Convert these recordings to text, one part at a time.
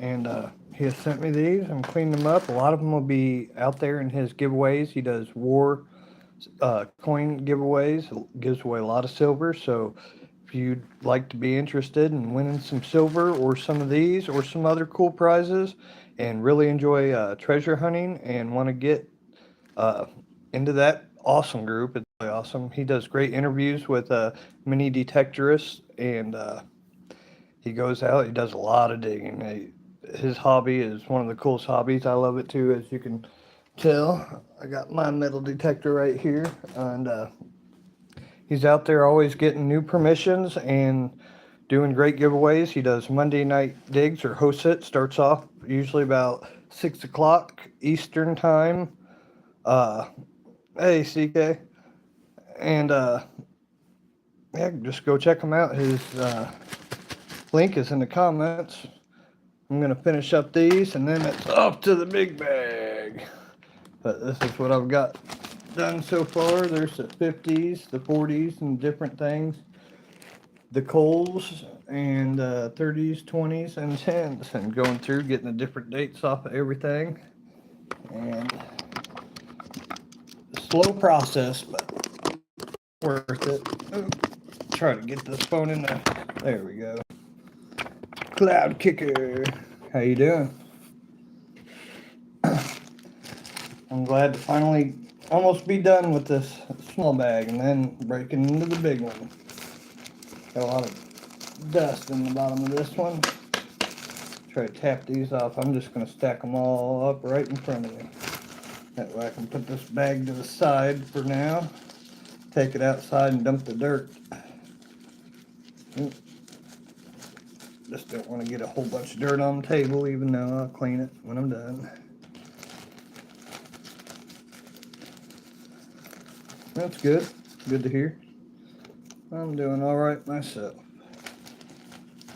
and he has sent me these. I'm cleaning them up. A lot of them will be out there in his giveaways. He does war coin giveaways, gives away a lot of silver. So if you'd like to be interested in winning some silver or some of these or some other cool prizes and really enjoy treasure hunting and want to get uh, into that awesome group, it's really awesome. He does great interviews with mini detectorists, and he goes out, he does a lot of digging. His hobby is one of the coolest hobbies. I love it too, as you can tell. I got my metal detector right here, and he's out there always getting new permissions and doing great giveaways. He does Monday night digs, or host it. Starts off usually about 6 o'clock Eastern time. Uh, hey CK, and yeah, just go check him out. His link is in the comments. I'm gonna finish up these, and then it's off to the big bag. But this is what I've got done so far. There's the 50s, the 40s, and different things. The coals and 30s, 20s, and 10s, and going through getting the different dates off of everything. And a slow process, but worth it. Ooh, try to get this phone in there. There we go. Cloud Kicker, how you doing? I'm glad to finally almost be done with this small bag and then breaking into the big one. Got a lot of dust in the bottom of this one. Try to tap these off. I'm just going to stack them all up right in front of me. That way I can put this bag to the side for now. Take it outside and dump the dirt. Just don't want to get a whole bunch of dirt on the table, even though I'll clean it when I'm done. That's good. Good to hear. I'm doing all right myself.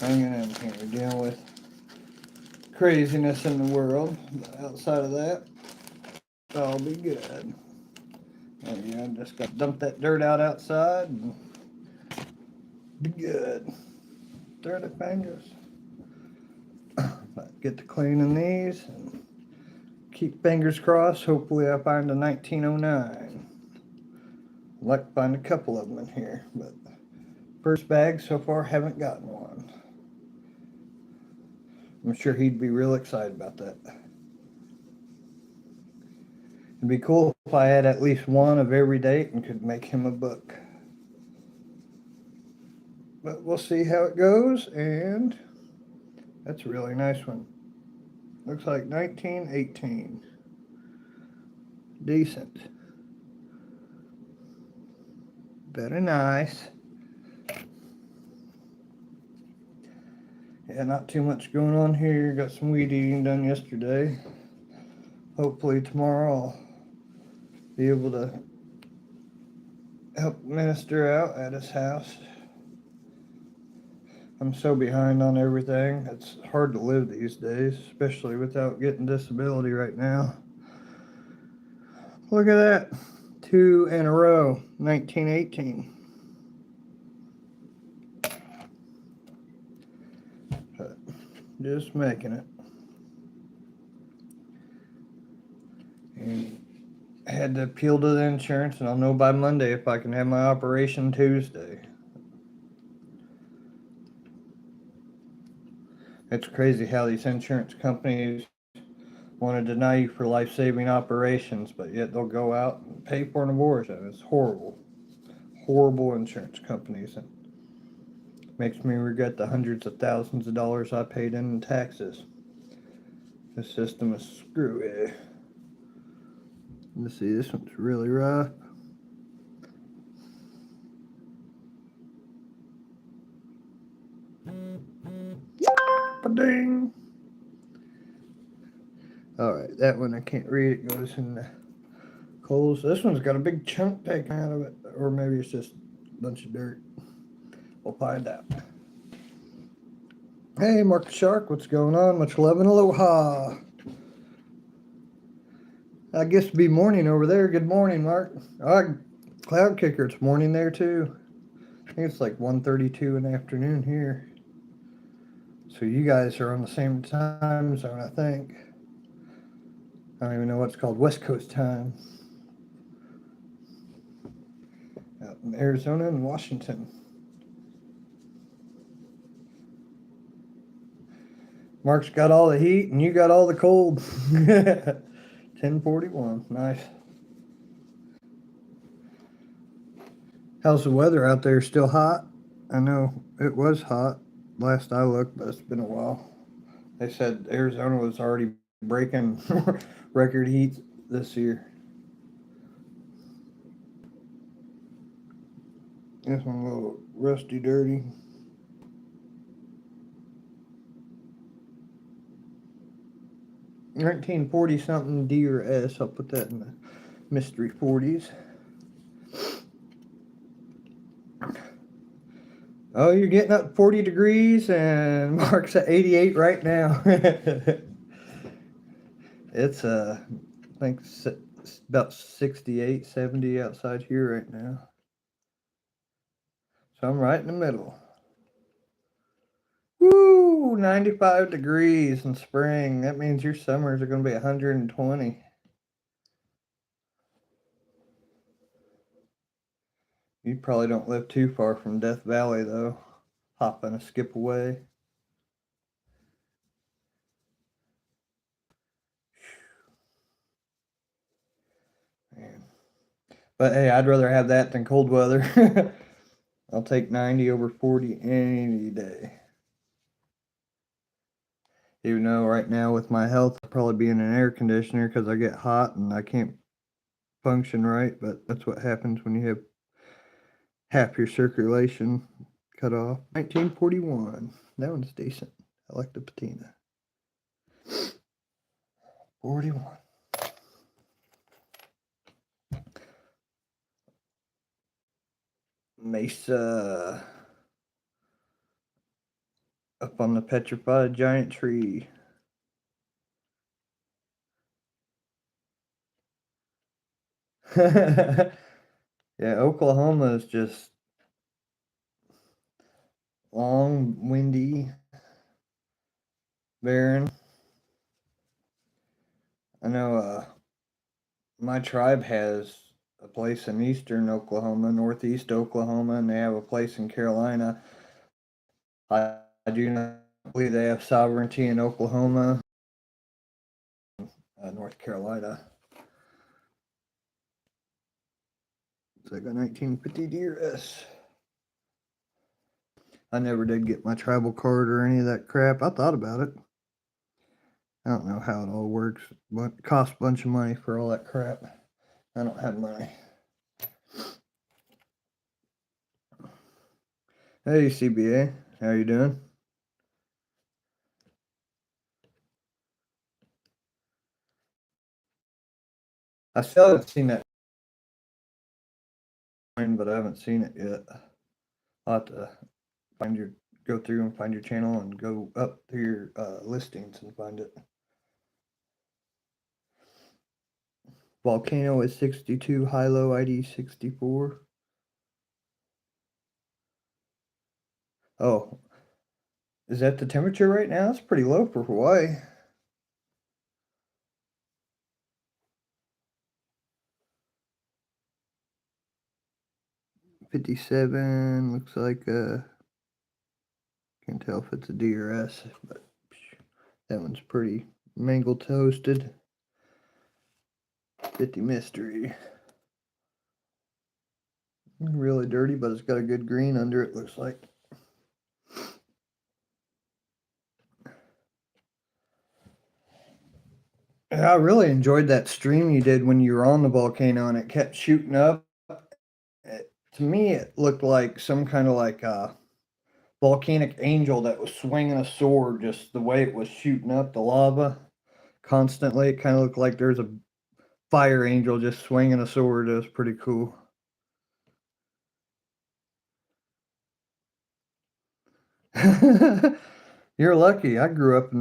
Hanging in here, dealing with craziness in the world. But outside of that, I'll be good. And yeah, I just got to dump that dirt out outside and be good. Dirty fingers. But get to cleaning these and keep fingers crossed. Hopefully I find a 1909. I'd like to find a couple of them in here, but first bag so far haven't gotten one. I'm sure he'd be real excited about that. It'd be cool if I had at least one of every date and could make him a book. But we'll see how it goes, and that's a really nice one. Looks like 1918. Decent. Very nice. Yeah, not too much going on here. Got some weed eating done yesterday. Hopefully tomorrow I'll be able to help minister out at his house. I'm so behind on everything. It's hard to live these days, especially without getting disability right now. Look at that. 2 in a row. 1918. But just making it. And I had to appeal to the insurance, and I'll know by Monday if I can have my operation Tuesday. It's crazy how these insurance companies want to deny you for life-saving operations, but yet they'll go out and pay for an abortion. It's horrible. Horrible insurance companies. It makes me regret the hundreds of thousands of dollars I paid in taxes. The system is screwy. Let's see, this one's really rough. Ba-ding! Alright, that one I can't read. It goes in the coals. This one's got a big chunk taken out of it. Or maybe it's just a bunch of dirt. We'll find out. Hey, Mark the Shark, what's going on? Much love and aloha. I guess it'd be morning over there. Good morning, Mark. Cloud Kicker, it's morning there too. I think it's like 1:32 in the afternoon here. So you guys are on the same time zone, I think. I don't even know what's called West Coast time. Out in Arizona and Washington. Mark's got all the heat and you got all the cold. 10:41. Nice. How's the weather out there? Still hot? I know it was hot last I looked, but it's been a while. They said Arizona was already breaking record heat this year. This one a little rusty, dirty. 1940 something D or S. I'll put that in the mystery 40s. Oh, you're getting up 40 degrees, and Mark's at 88 right now. It's I think it's about 68, 70 outside here right now. So I'm right in the middle. Woo! 95 degrees in spring. That means your summers are going to be 120. You probably don't live too far from Death Valley, though. Hop and a skip away. Man. But hey, I'd rather have that than cold weather. I'll take 90 over 40 any day. Even though right now with my health, I'll probably be in an air conditioner because I get hot and I can't function right. But that's what happens when you have half your circulation cut off. 1941. That one's decent. I like the patina. 41. Mesa. Up on the petrified giant tree. Yeah, Oklahoma is just long, windy, barren. I know my tribe has a place in eastern Oklahoma, northeast Oklahoma, and they have a place in Carolina. I do not believe they have sovereignty in Oklahoma, North Carolina. It's like a 1950 DRS. I never did get my tribal card or any of that crap. I thought about it. I don't know how it all works, but it costs a bunch of money for all that crap. I don't have money. Hey, CBA. How you doing? I still haven't seen that, but I haven't seen it yet. I'll have to go through and find your channel and go up to your listings and find it. Volcano is 62, high-low ID 64. Oh, is that the temperature right now? It's pretty low for Hawaii. $57 looks like can't tell if it's a DRS, but that one's pretty mangled toasted. 50 mystery. Really dirty, but it's got a good green under it, looks like. I really enjoyed that stream you did when you were on the volcano and it kept shooting up. To me, it looked like some kind of like volcanic angel that was swinging a sword, just the way it was shooting up the lava constantly. It kind of looked like there's a fire angel just swinging a sword. It was pretty cool. You're lucky. I grew up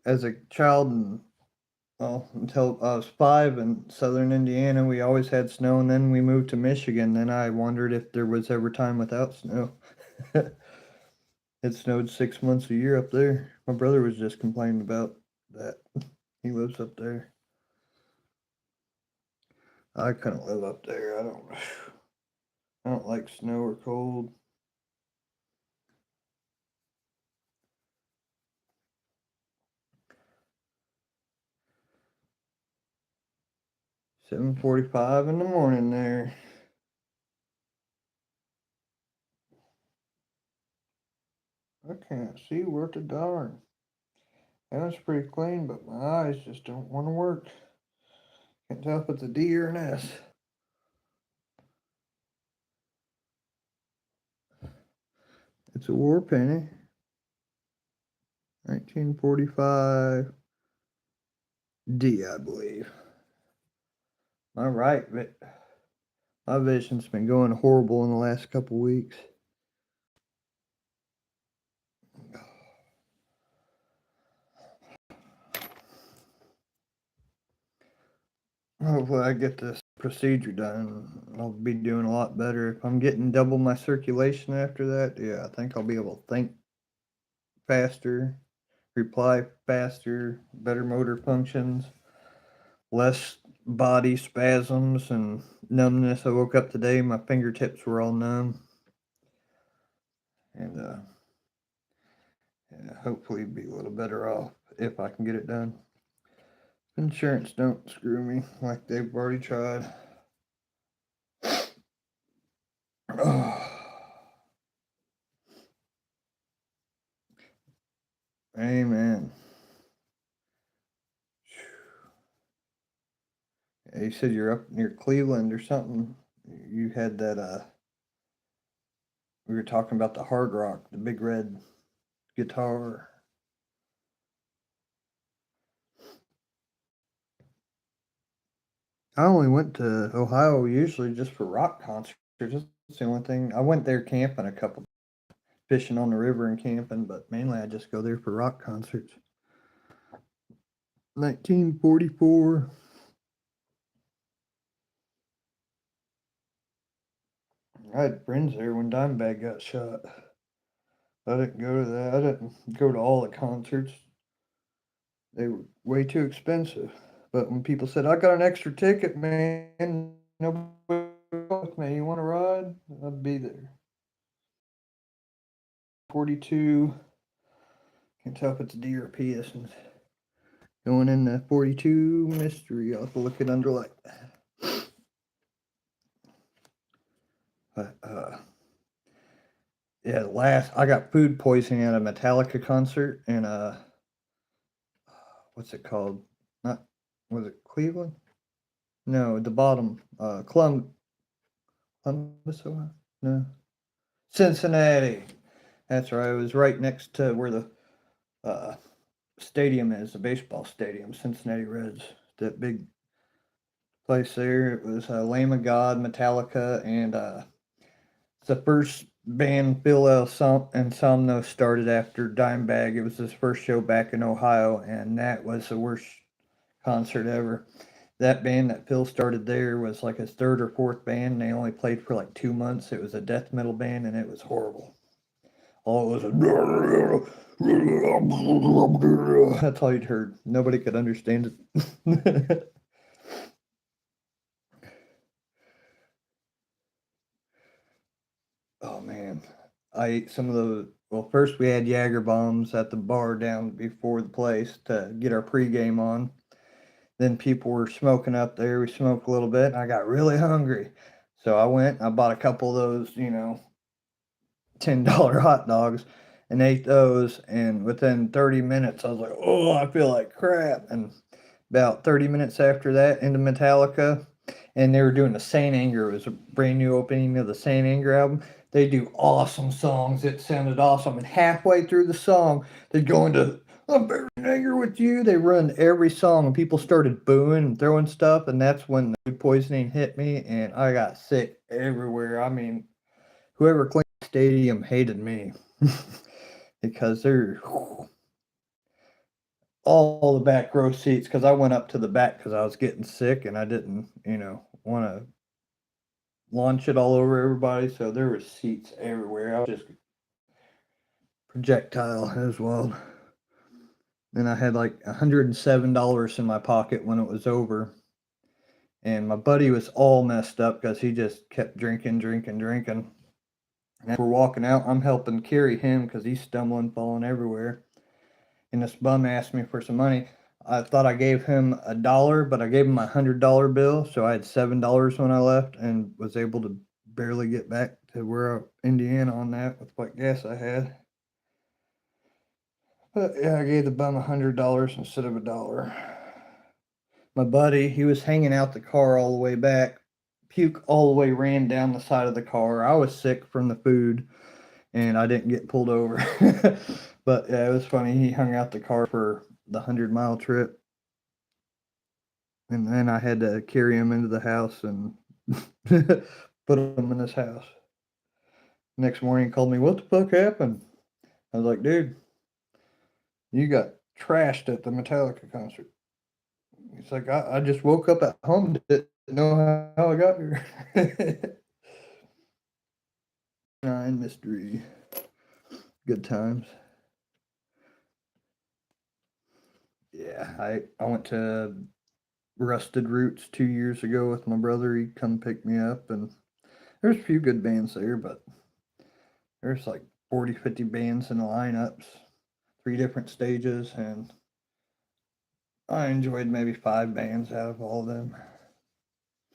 as a child and well, until I was 5 in southern Indiana, we always had snow, and then we moved to Michigan. Then I wondered if there was ever time without snow. It snowed 6 months a year up there My brother was just complaining about that. He lives up there. I couldn't live up there. I don't like snow or cold. $7:45 in the morning there. I can't see worth a darn. And it's pretty clean, but my eyes just don't want to work. Can't tell if it's a D or an S. It's a war penny. 1945 D, I believe. My vision's been going horrible in the last couple weeks. Hopefully I get this procedure done. I'll be doing a lot better. If I'm getting double my circulation after that, yeah, I think I'll be able to think faster, reply faster, better motor functions, less body spasms and numbness. I woke up today, my fingertips were all numb. And yeah, hopefully be a little better off if I can get it done. Insurance don't screw me like they've already tried. Amen. Yeah, you said you're up near Cleveland or something. You had that we were talking about the hard rock, the big red guitar. I only went to Ohio usually just for rock concerts. That's the only thing. I went there camping a couple, fishing on the river and camping, but mainly I just go there for rock concerts. 1944. I had friends there when Dimebag got shot. I didn't go to that. I didn't go to all the concerts. They were way too expensive. But when people said, I got an extra ticket, man, nobody with me, you want to ride? I'd be there. 42. Can't tell if it's a D or a P. This one's going in the 42 mystery. I'll have to look it under light. But, yeah, I got food poisoning at a Metallica concert in what's it called? Not was it Cleveland? No, the bottom, Columbus, Ohio? No, Cincinnati. That's right. It was right next to where the uh, stadium is, the baseball stadium, Cincinnati Reds. That big place there. It was Lamb of God, Metallica, and it's the first band Phil Anselmo started after Dimebag. It was his first show back in Ohio, and that was the worst concert ever. That band that Phil started there was like his third or fourth band. They only played for like 2 months. It was a death metal band, and it was horrible. All it was that's all you'd heard. Nobody could understand it. Oh man, I ate some of those. Well, first we had Jager bombs at the bar down before the place to get our pregame on. Then people were smoking up there. We smoked a little bit, and I got really hungry. So I went, I bought a couple of those, $10 hot dogs and ate those. And within 30 minutes, I was like, oh, I feel like crap. And about 30 minutes after that, into Metallica, and they were doing the Saint Anger. It was a brand new opening of the Saint Anger album. They do awesome songs. It sounded awesome. And halfway through the song, they'd go into I'm very angry with you. They ruined every song, and people started booing and throwing stuff. And that's when the food poisoning hit me, and I got sick everywhere. I mean, whoever cleaned the stadium hated me because they're all the back row seats. Because I went up to the back because I was getting sick, and I didn't, want to launch it all over everybody. So there were seats everywhere. I was just projectile as well. Then I had like $107 in my pocket when it was over. And my buddy was all messed up because he just kept drinking, drinking, drinking. And as we're walking out, I'm helping carry him because he's stumbling, falling everywhere. And this bum asked me for some money. I thought I gave him $1, but I gave him my $100 bill, so I had $7 when I left, and was able to barely get back to where Indiana on that with what gas I had. But yeah, I gave the bum $100 instead of $1. My buddy, he was hanging out the car all the way back. Puke all the way ran down the side of the car. I was sick from the food, and I didn't get pulled over. But yeah, it was funny. He hung out the car for the 100-mile trip, and then I had to carry him into the house and put him in his house. Next morning, he called me, "What the fuck happened?" I was like, "Dude, you got trashed at the Metallica concert." He's like, I just woke up at home, didn't know how I got here. Nine mystery. Good times. Yeah, I went to Rusted Roots 2 years ago with my brother. He come pick me up, and there's a few good bands there, but there's like 40, 50 bands in the lineups, 3 different stages, and I enjoyed maybe 5 bands out of all of them.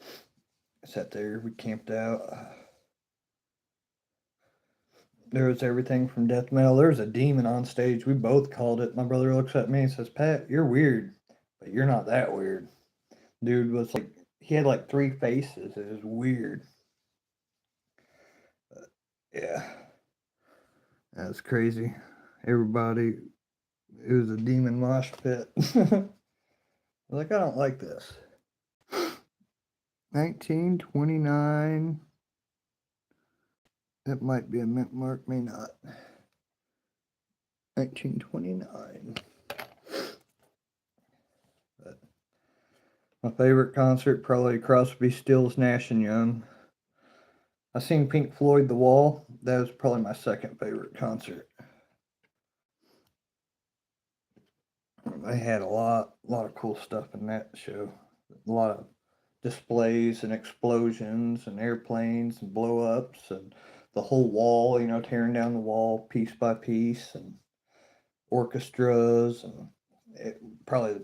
I sat there, we camped out. There was everything from death metal. There was a demon on stage. We both called it. My brother looks at me and says, "Pat, you're weird, but you're not that weird." Dude was like, he had like 3 faces. It was weird. But yeah, that was crazy. Everybody, it was a demon mosh pit. Like, I don't like this. 1929. It might be a mint mark, may not. 1929. But my favorite concert, probably Crosby, Stills, Nash and Young. I seen Pink Floyd The Wall. That was probably my second favorite concert. They had a lot of cool stuff in that show. A lot of displays and explosions and airplanes and blow ups and the whole wall, tearing down the wall piece by piece, and orchestras, and it probably,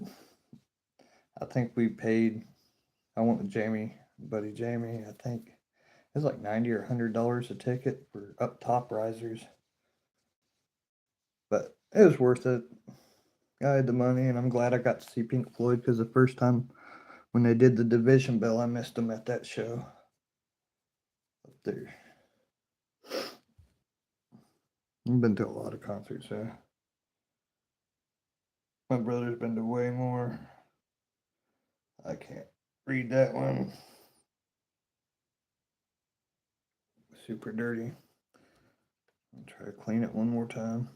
I think we paid, I went with Jamie, buddy Jamie, I think it was like $90 or $100 a ticket for up top risers. But it was worth it. I had the money, and I'm glad I got to see Pink Floyd, because the first time when they did the Division Bell, I missed them at that show up there. I've been to a lot of concerts, yeah. My brother's been to way more. I can't read that one. Super dirty. I'll try to clean it one more time.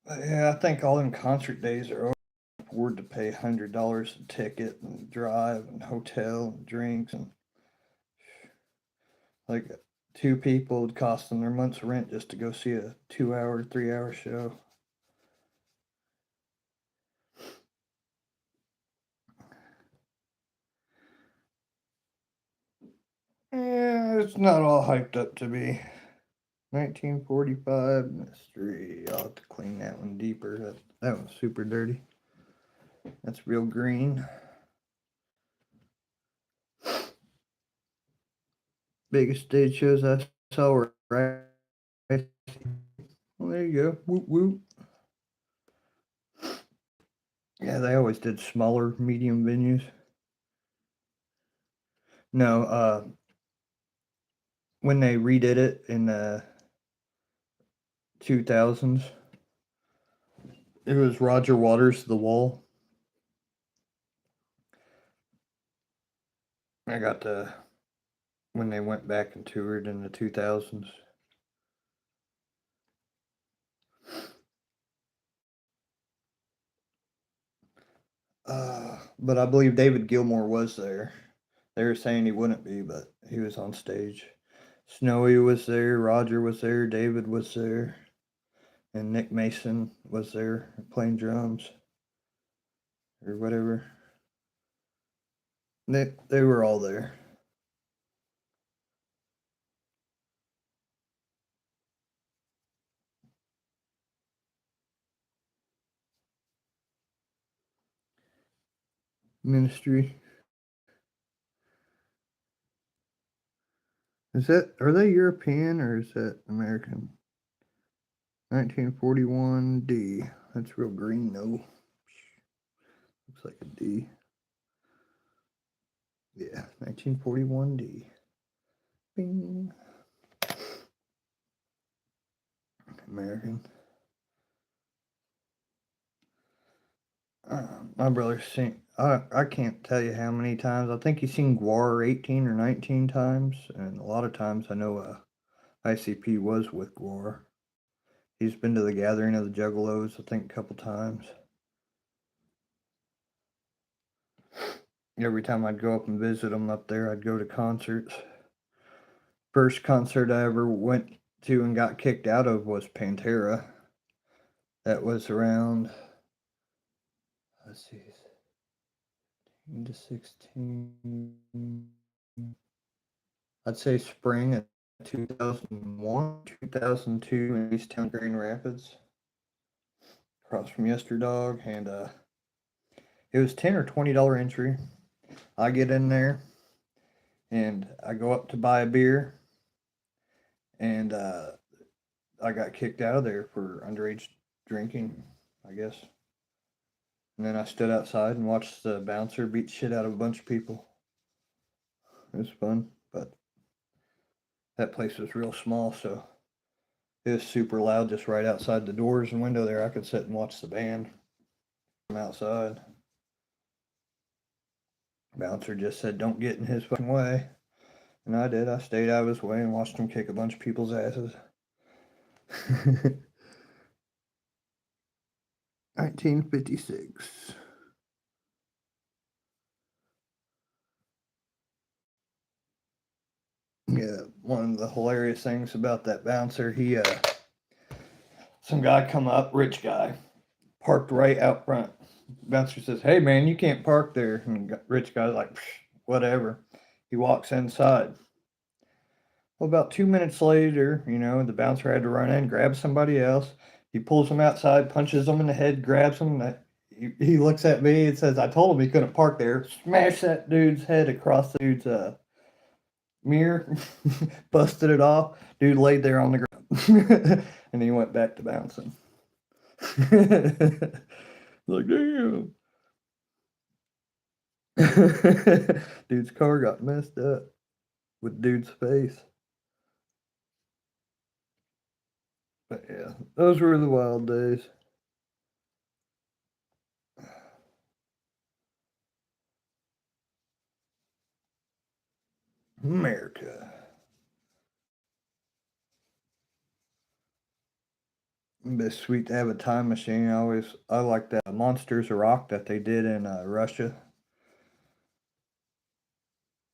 But yeah, I think all them concert days are over. Afford to pay $100 a ticket and drive and hotel and drinks, and like 2 people would cost them their month's rent just to go see a 2-hour, 3-hour show. Yeah, it's not all hyped up to be. 1945 mystery. I'll have to clean that one deeper. That one's super dirty. That's real green. Biggest stage shows I saw were right. Well, there you go. Whoop whoop. Yeah, they always did smaller, medium venues. No, when they redid it in the 2000s, it was Roger Waters' The Wall. I got to, when they went back and toured in the 2000s. But I believe David Gilmour was there. They were saying he wouldn't be, but he was on stage. Snowy was there, Roger was there, David was there. and Nick Mason was there playing drums or whatever. They were all there. Ministry. Are they European or is that American? 1941 D. That's real green though. Looks like a D. Yeah, 1941 D. Bing. American. My brother's seen. I can't tell you how many times. I think he's seen Guar 18 or 19 times, and a lot of times I know ICP was with Guar. He's been to the Gathering of the Juggalos, I think, a couple times. Every time I'd go up and visit him up there, I'd go to concerts. First concert I ever went to and got kicked out of was Pantera. That was around, let's see, 16 to 16. I'd say spring of 2001, 2002 in East Town, Grand Rapids, across from Yesterdog, and it was $10 or $20 entry. I get in there, and I go up to buy a beer, and I got kicked out of there for underage drinking, I guess. And then I stood outside and watched the bouncer beat shit out of a bunch of people. It was fun, but that place was real small, so it was super loud just right outside the doors and window there. I could sit and watch the band from outside. Bouncer just said, "Don't get in his fucking way." And I did. I stayed out of his way and watched him kick a bunch of people's asses. 1956. Yeah, one of the hilarious things about that bouncer, some guy come up, rich guy, parked right out front. Bouncer says, "Hey man, you can't park there." And rich guy's like, "Whatever." He walks inside. Well, about 2 minutes later, the bouncer had to run in, grab somebody else. He pulls him outside, punches him in the head, grabs him. He looks at me and says, "I told him he couldn't park there." Smash that dude's head across the dude's mirror, busted it off. Dude laid there on the ground, and he went back to bouncing. Like, damn. Dude's car got messed up with dude's face. But yeah, those were the wild days. America. It'd be sweet to have a time machine. I like that Monsters of Rock that they did in Russia.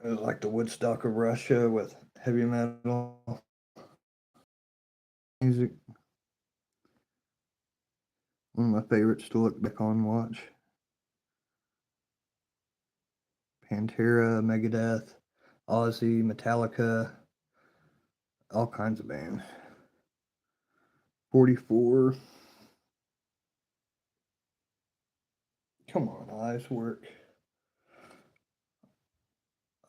It was like the Woodstock of Russia with heavy metal music. One of my favorites to look back on and watch. Pantera, Megadeth, Ozzy, Metallica, all kinds of bands. 44. Come on, eyes work.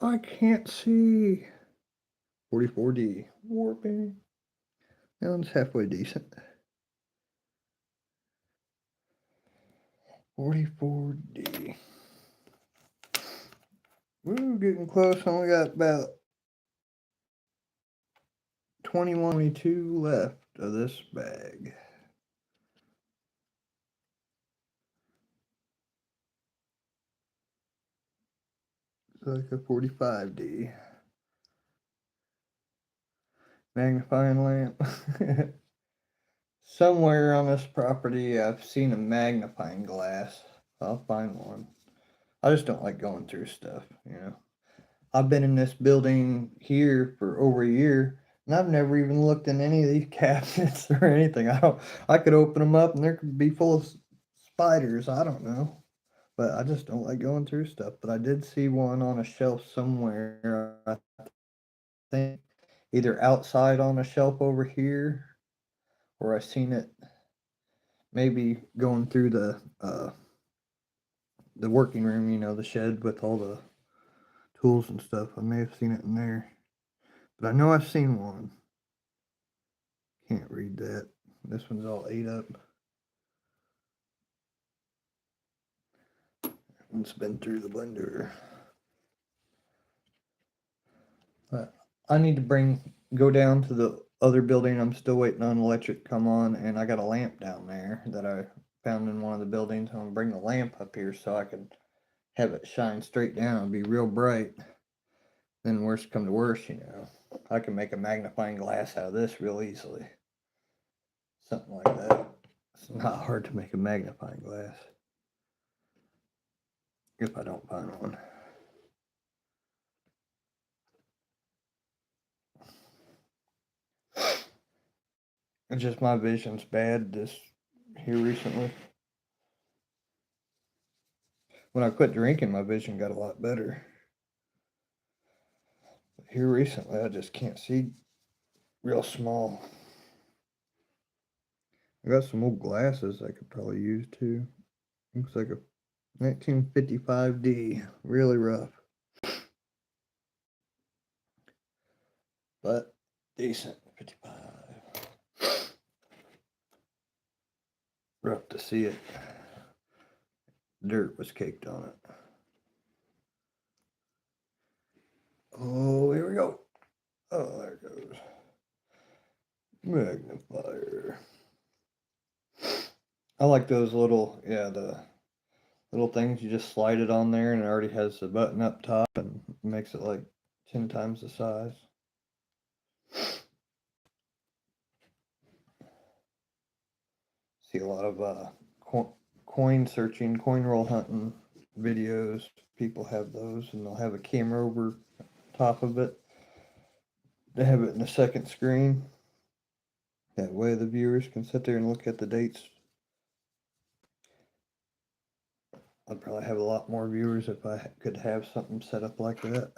I can't see. 44D. Warping. That one's halfway decent. 44D. Ooh, getting close. Only got about 21, 22 left of this bag. It's like a 45D. Magnifying lamp. Somewhere on this property, I've seen a magnifying glass. I'll find one. I just don't like going through stuff. I've been in this building here for over a year. And I've never even looked in any of these cabinets or anything. I could open them up and there could be full of spiders. I don't know. But I just don't like going through stuff. But I did see one on a shelf somewhere. I think either outside on a shelf over here, or I seen it maybe going through the working room, the shed with all the tools and stuff. I may have seen it in there. But I know I've seen one. Can't read that. This one's all ate up. It's been through the blender. But I need to go down to the other building. I'm still waiting on electric to come on, and I got a lamp down there that I found in one of the buildings. I'm gonna bring the lamp up here so I can have it shine straight down and be real bright. Then worst come to worst, I can make a magnifying glass out of this real easily. Something like that. It's not hard to make a magnifying glass. If I don't find one. It's just my vision's bad here recently. When I quit drinking, my vision got a lot better. But here recently, I just can't see real small. I got some old glasses I could probably use too. Looks like a 1955D, really rough. But decent, 55. Rough to see it. Dirt was caked on it. Oh, here we go. Oh, there it goes. Magnifier. I like those the little things. You just slide it on there and it already has the button up top and makes it like 10 times the size. See a lot of coin searching, coin roll hunting videos. People have those and they'll have a camera over top of it. They have it in the second screen. That way the viewers can sit there and look at the dates. I'd probably have a lot more viewers if I could have something set up like that.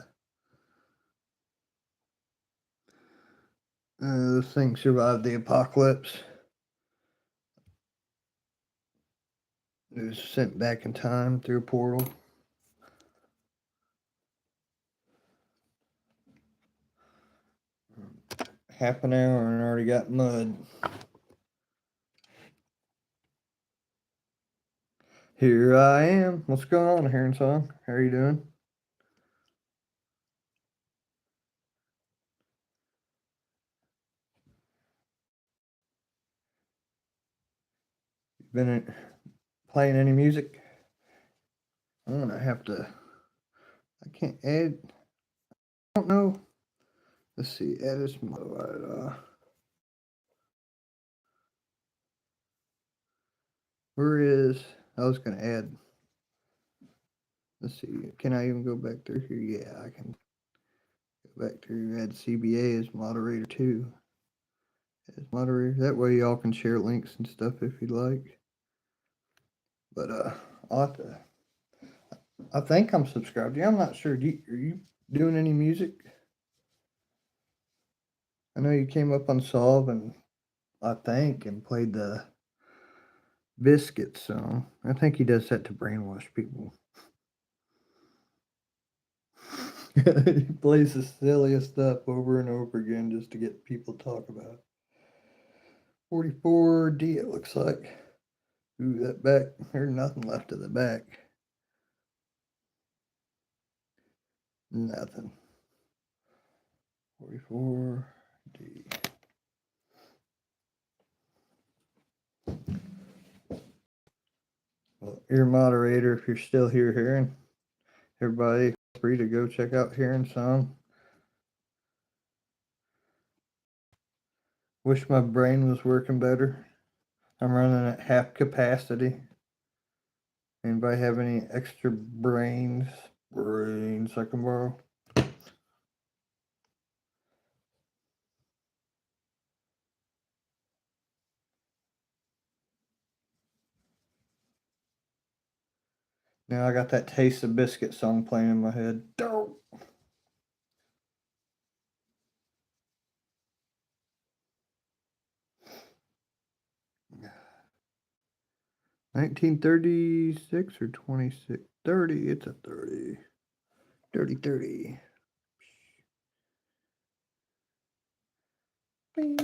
This thing survived the apocalypse. It was sent back in time through a portal. Half an hour and already got mud. Here I am. What's going on, Heron Song? How are you doing? Been playing any music? I'm gonna have to. I can't add. I don't know. Let's see. Add this modified. Where is? I was gonna add. Let's see. Can I even go back through here? Yeah, I can go back through. Add CBA as moderator too. As moderator. That way y'all can share links and stuff if you'd like. But I'll have to. I think I'm subscribed. Yeah, I'm not sure. Are you doing any music? I know you came up on Solve and and played the Biscuit song. I think he does that to brainwash people. He plays the silliest stuff over and over again just to get people to talk about it. 44D, it looks like. Ooh, that back. There's nothing left of the back. Nothing. 44D. Well, you're moderator if you're still here, Heron. Everybody, free to go check out Heron's song. Wish my brain was working better. I'm running at half capacity. Anybody have any extra brains I can borrow? Now I got that Taste of Biscuit song playing in my head. Dope. 1936 or 26? 30. It's a 30. 30, 30. Bing.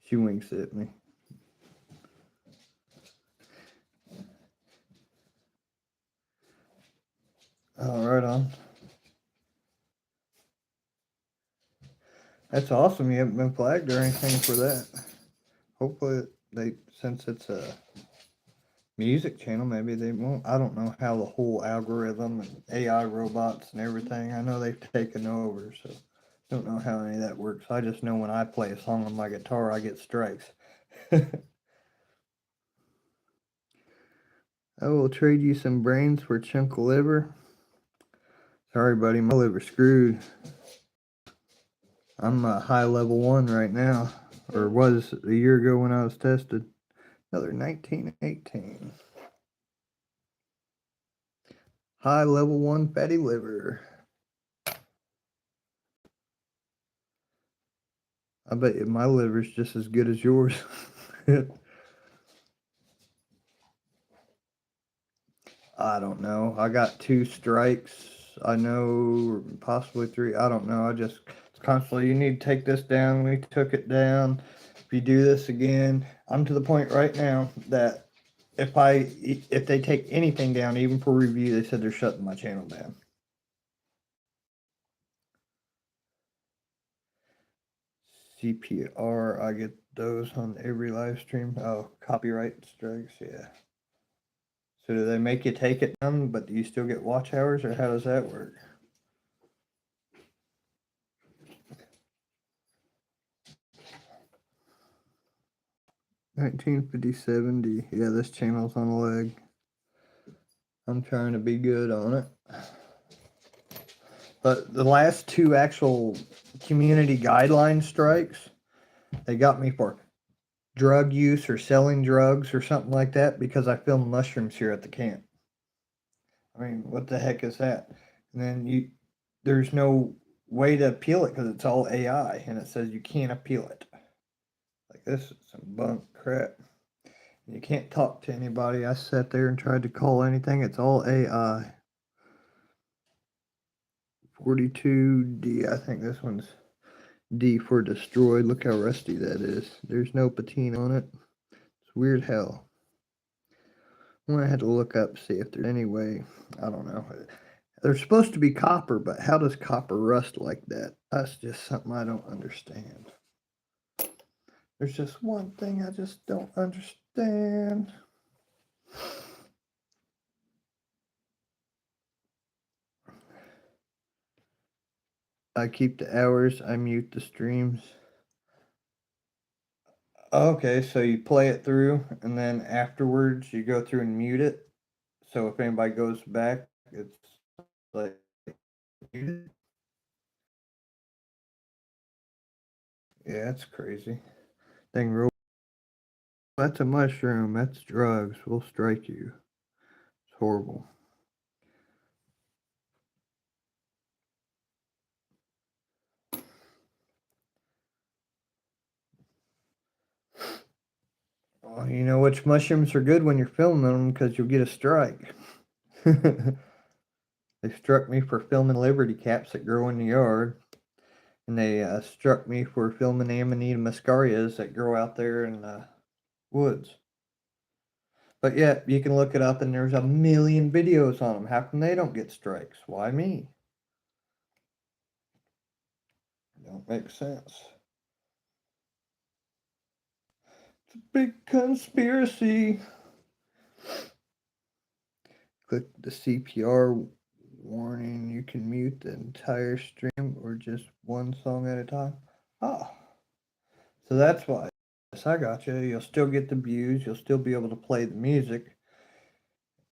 She winks at me. Oh, right on. That's awesome. You haven't been flagged or anything for that. Hopefully, since it's a music channel, maybe they won't. I don't know how the whole algorithm and AI robots and everything. I know they've taken over, so don't know how any of that works. I just know when I play a song on my guitar, I get strikes. I will trade you some brains for a chunk of liver. Sorry, buddy, my liver's screwed. I'm a high level 1 right now, or was a year ago when I was tested. Another 1918. High level 1 fatty liver. I bet you my liver's just as good as yours. I don't know. I got 2 strikes. I know, possibly 3. I don't know. It's constantly, you need to take this down. We took it down. If you do this again, I'm to the point right now that if they take anything down, even for review, they said they're shutting my channel down. CPR, I get those on every live stream. Oh, copyright strikes, yeah. So do they make you take it down, but do you still get watch hours, or how does that work? $19.50.70. Yeah, this channel's on a leg. I'm trying to be good on it. But the last 2 actual community guideline strikes, they got me for drug use or selling drugs or something like that because I filmed mushrooms here at the camp. I mean, what the heck is that? And then there's no way to appeal it because it's all AI, and it says you can't appeal it. Like, this is some bunk crap. You can't talk to anybody. I sat there and tried to call anything. It's all AI. 42D. I think this one's D for destroyed. Look how rusty that is. There's no patina on it. It's weird hell. I'm gonna have to look up, see if there's any way. I don't know. They're supposed to be copper, but how does copper rust like that? That's just something I don't understand. There's just one thing I just don't understand. I keep the hours, I mute the streams. Okay, so you play it through, and then afterwards you go through and mute it. So if anybody goes back, it's like muted. Yeah, that's crazy. Thing, that's a mushroom. That's drugs. We'll strike you. It's horrible. Well, you know which mushrooms are good when you're filming them because you'll get a strike. They struck me for filming Liberty caps that grow in the yard. And they struck me for filming Amanita muscarias that grow out there in the woods. But yeah, you can look it up and there's a million videos on them. How come they don't get strikes? Why me? Don't make sense. It's a big conspiracy. Click the CPR warning. You can mute the entire stream or just one song at a time. Oh, so that's why. Yes, I got you. You'll still get the views. You'll still be able to play the music.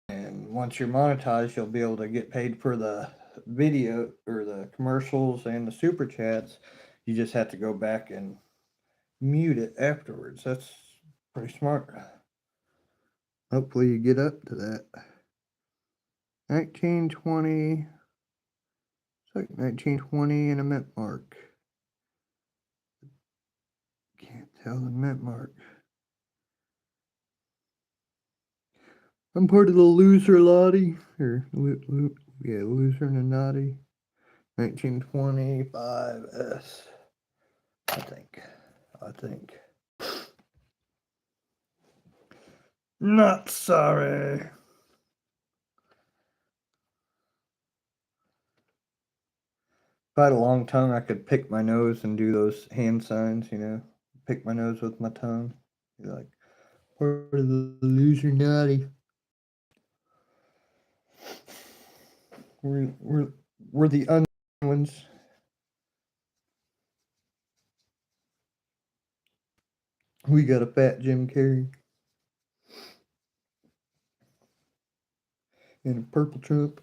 And once you're monetized, you'll be able to get paid for the video or the commercials and the super chats. You just have to go back and mute it afterwards. That's pretty smart. Hopefully you get up to that. 1920. It's like 1920 and a mint mark. Can't tell the mint mark. I'm part of the loser lottie. Or, loser Nanati. 1925S. I think. Not sorry. If I had a long tongue, I could pick my nose and do those hand signs, pick my nose with my tongue. Be like, part of the loser naughty. We're the unknown ones. We got a fat Jim Carrey and a purple Trump.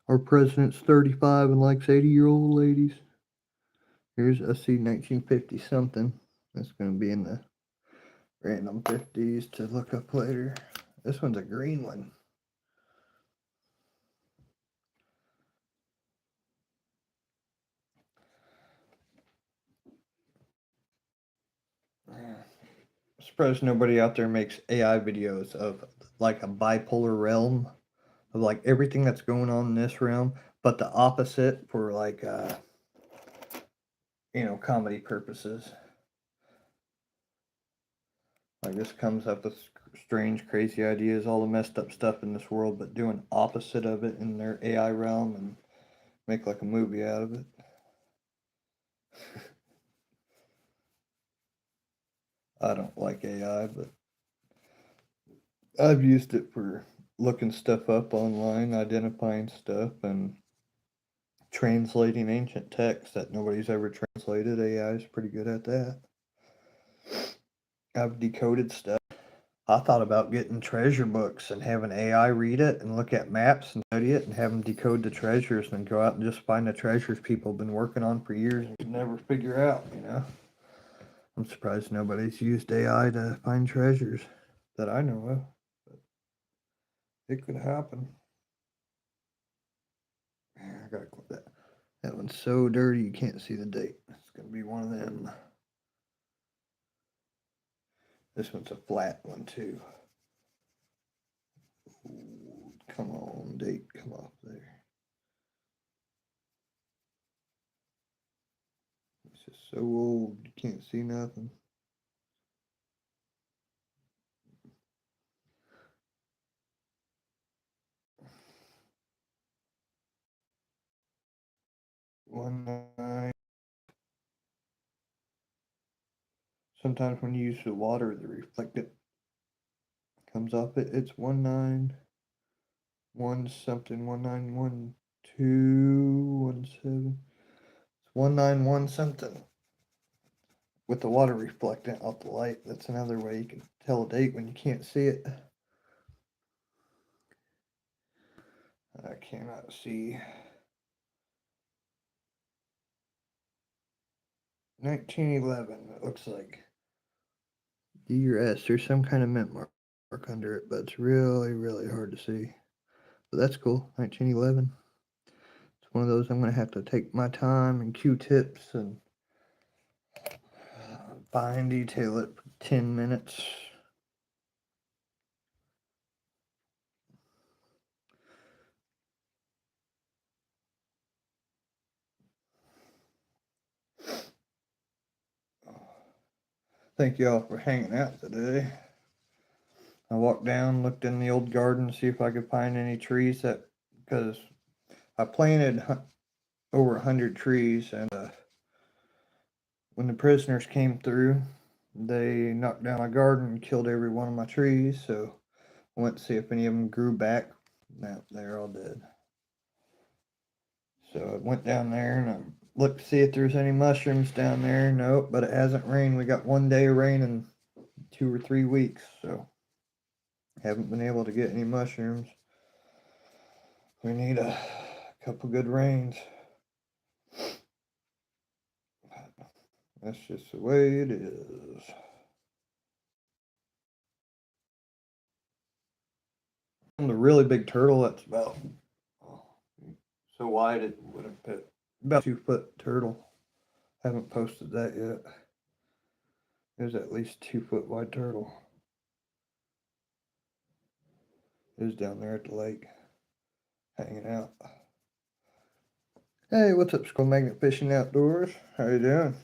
Our president's 35 and likes 80-year-old ladies. I see 1950 something. That's going to be in the random 50s to look up later. This one's a green one. I'm surprised nobody out there makes AI videos of like a bipolar realm of like everything that's going on in this realm, but the opposite for like comedy purposes. Like this comes up with strange, crazy ideas, all the messed up stuff in this world, but doing opposite of it in their AI realm and make like a movie out of it. I don't like AI, but I've used it for looking stuff up online, identifying stuff, and translating ancient texts that nobody's ever translated. AI is pretty good at that. I've decoded stuff. I thought about getting treasure books and having AI read it and look at maps and study it and have them decode the treasures and go out and just find the treasures people have been working on for years and could never figure out, I'm surprised nobody's used AI to find treasures that I know of. But it could happen. I gotta quit that. That one's so dirty you can't see the date. It's gonna be one of them. This one's a flat one too. Ooh, come on, date, come off there. It's just so old you can't see nothing. One nine. Sometimes when you use the water, the reflected comes off it. It's 191 something, 191217. It's 191 something. With the water reflecting off the light, that's another way you can tell a date when you can't see it. I cannot see. 1911, it looks like. D or S, there's some kind of mint mark under it, but it's really, really hard to see. But that's cool, 1911. It's one of those I'm going to have to take my time and Q-tips and fine detail it for 10 minutes. Thank you all for hanging out today. I walked down, looked in the old garden to see if I could find any trees because I planted over 100 trees, and when the prisoners came through, they knocked down my garden and killed every one of my trees, so I went to see if any of them grew back. No, they're all dead. So I went down there and I looked to see if there's any mushrooms down there. Nope, but it hasn't rained. We got one day of rain in 2 or 3 weeks, so haven't been able to get any mushrooms. We need a couple good rains. That's just the way it is. The really big turtle, that's about so wide it would have fit about 2 foot turtle. Haven't posted that yet. There's at least 2 foot wide turtle. It was down there at the lake, hanging out. Hey, what's up, Skull Magnet Fishing Outdoors? How you doing?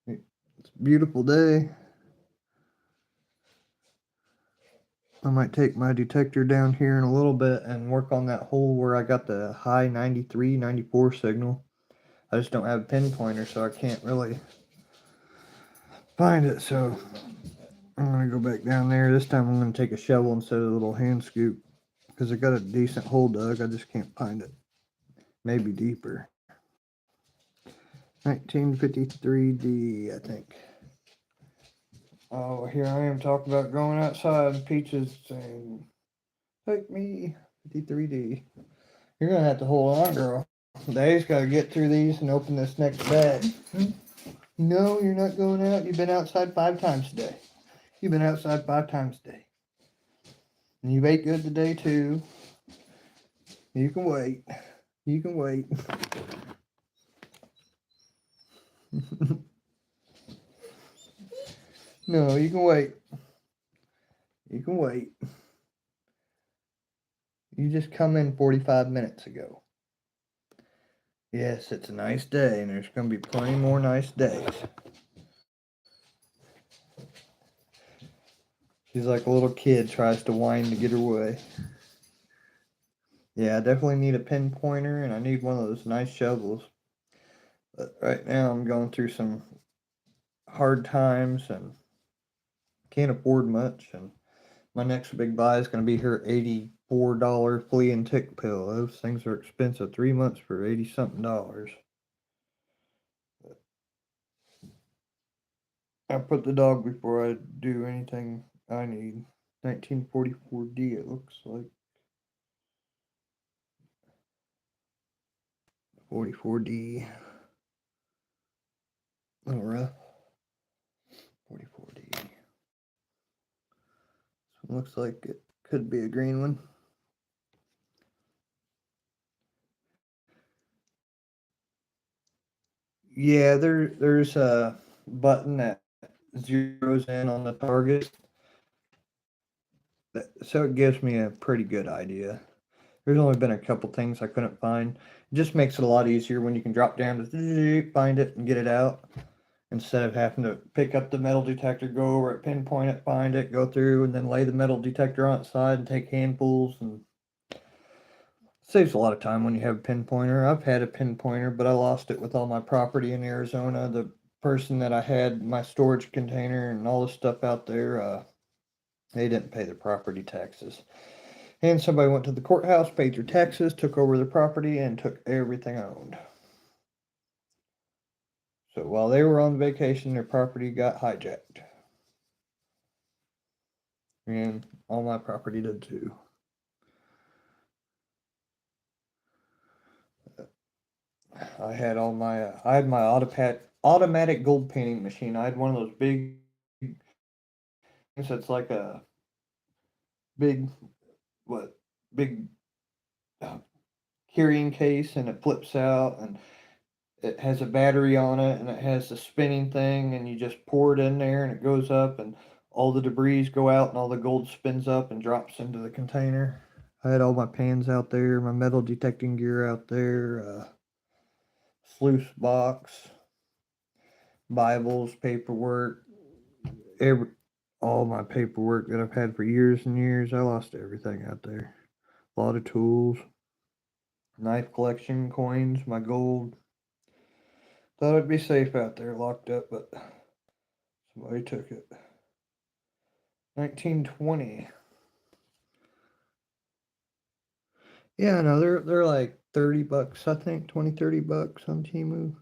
It's a beautiful day. I might take my detector down here in a little bit and work on that hole where I got the high 93, 94 signal. I just don't have a pinpointer, so I can't really find it. So I'm going to go back down there. This time I'm going to take a shovel instead of a little hand scoop because I got a decent hole dug. I just can't find it. Maybe deeper. 1953D, I think. Oh, here I am talking about going outside, and Peaches saying, take me, 53D. You're going to have to hold on, girl. Dave's got to get through these and open this next bag. No, you're not going out. You've been outside 5 times today. You've been outside 5 times today. And you've ate good today, too. You can wait. You can wait. No, you can wait. You can wait. You just come in 45 minutes ago. Yes, it's a nice day, and there's going to be plenty more nice days. She's like a little kid tries to whine to get her way. Yeah, I definitely need a pinpointer, and I need one of those nice shovels. But right now I'm going through some hard times and can't afford much, and my next big buy is going to be her $84 flea and tick pill. Those things are expensive. 3 months for $80-something. I put the dog before I do anything I need. 1944D, it looks like. 44D. A little rough. 44D. This one looks like it could be a green one. Yeah, there's a button that zeroes in on the target, so it gives me a pretty good idea. There's only been a couple things I couldn't find. It just makes it a lot easier when you can drop down to find it and get it out, instead of having to pick up the metal detector, go over it, pinpoint it, find it, go through, and then lay the metal detector on its side and take handfuls. And saves a lot of time when you have a pinpointer. I've had a pinpointer, but I lost it with all my property in Arizona. The person that I had my storage container and all the stuff out there, they didn't pay their property taxes. And somebody went to the courthouse, paid their taxes, took over their property, and took everything I owned. So while they were on vacation, their property got hijacked. And all my property did too. I had my automatic gold painting machine. I had one of those big things that's like a big, what, big uh, carrying case, and it flips out, and it has a battery on it, and it has the spinning thing, and you just pour it in there, and it goes up, and all the debris go out, and all the gold spins up and drops into the container. I had all my pans out there, my metal detecting gear out there, sluice box, Bibles, paperwork, all my paperwork that I've had for years and years. I lost everything out there. A lot of tools, knife collection, coins, my gold. Thought I'd be safe out there locked up, but somebody took it. 1920. Yeah, no, they're like $30, I think, $20, $30 on Temu.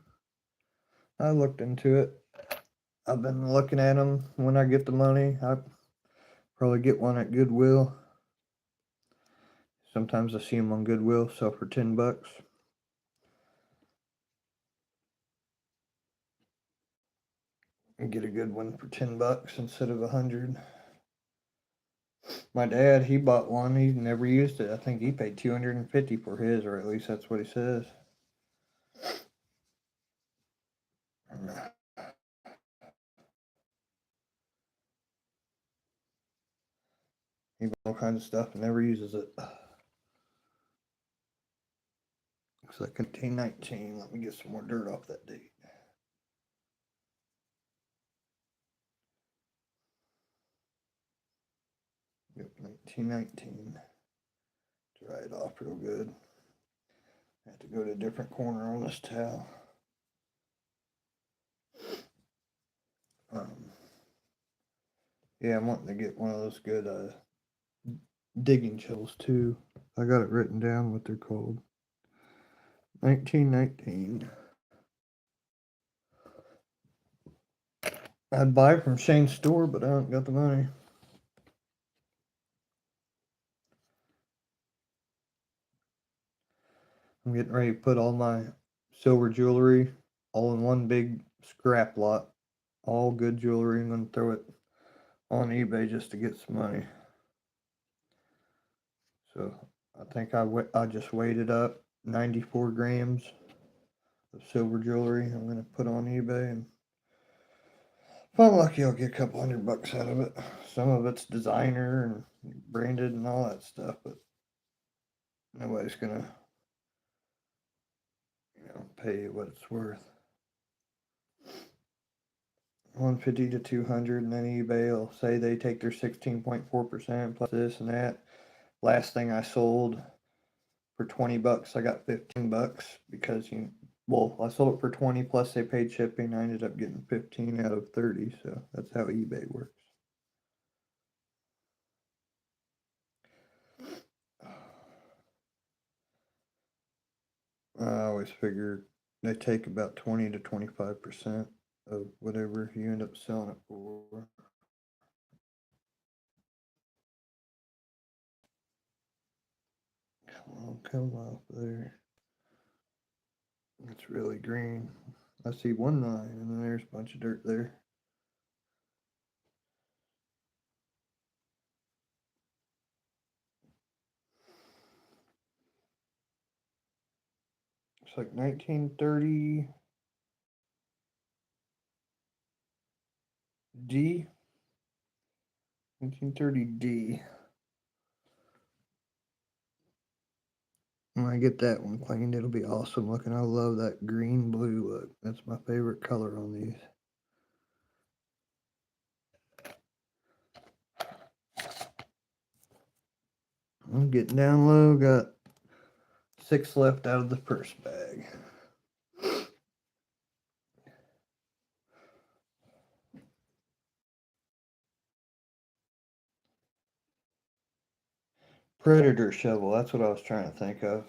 I looked into it. I've been looking at them when I get the money. I probably get one at Goodwill. Sometimes I see them on Goodwill, sell for $10. And get a good one for $10 instead of 100. My dad, he bought one. He never used it. I think he paid 250 for his, or at least that's what he says. He bought all kinds of stuff and never uses it. Looks like 1919. Let me get some more dirt off that date. Yep, 1919. Dry it off real good. I have to go to a different corner on this towel. Yeah, I'm wanting to get one of those good digging shovels too. I got it written down what they're called. 1919. I'd buy from Shane's store, but I don't got the money. I'm getting ready to put all my silver jewelry all in one big scrap lot. All good jewelry. I'm going to throw it on eBay just to get some money. So I think I just weighed it up, 94 grams of silver jewelry. I'm going to put on eBay, and if I'm lucky, I'll get a couple $100 out of it. Some of it's designer and branded and all that stuff, but nobody's going to, pay you what it's worth. 150 to 200, and then eBay will say they take their 16.4% plus this and that. Last thing I sold for $20, I got $15 because I sold it for 20 plus they paid shipping. I ended up getting 15 out of 30, so that's how eBay works. I always figure they take about 20 to 25% of whatever you end up selling it for. Come off there. It's really green. I see one line, and then there's a bunch of dirt there. It's like 1930 D. 1930 D. When I get that one cleaned, it'll be awesome looking. I love that green blue look. That's my favorite color on these. I'm getting down low. Got 6 left out of the first bag. Predator shovel. That's what I was trying to think of.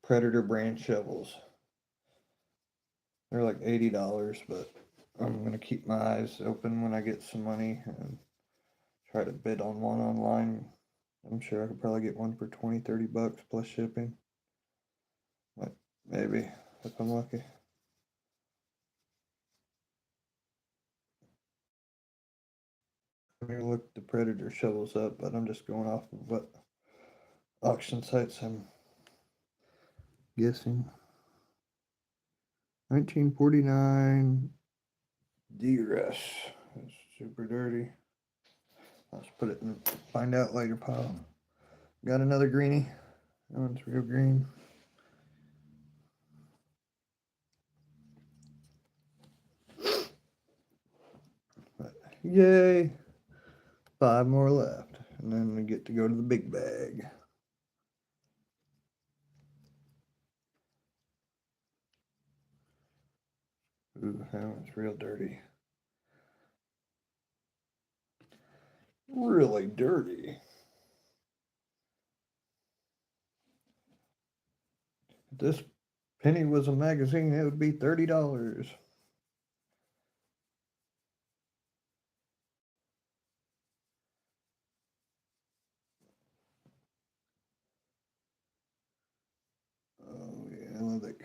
Predator brand shovels. They're like $80, but I'm going to keep my eyes open when I get some money and try to bid on one online. I'm sure I could probably get one for 20, $30 plus shipping. But maybe, if I'm lucky. I'm going to look the Predator shovels up, but I'm just going off of what auction sites I'm guessing. 1949 DRS. That's super dirty. Let's put it in find out later pile. Got another greenie. That one's real green. But, yay! 5 more left. And then we get to go to the big bag. Ooh, that one's real dirty. Really dirty. If this penny was a magazine, it would be $30.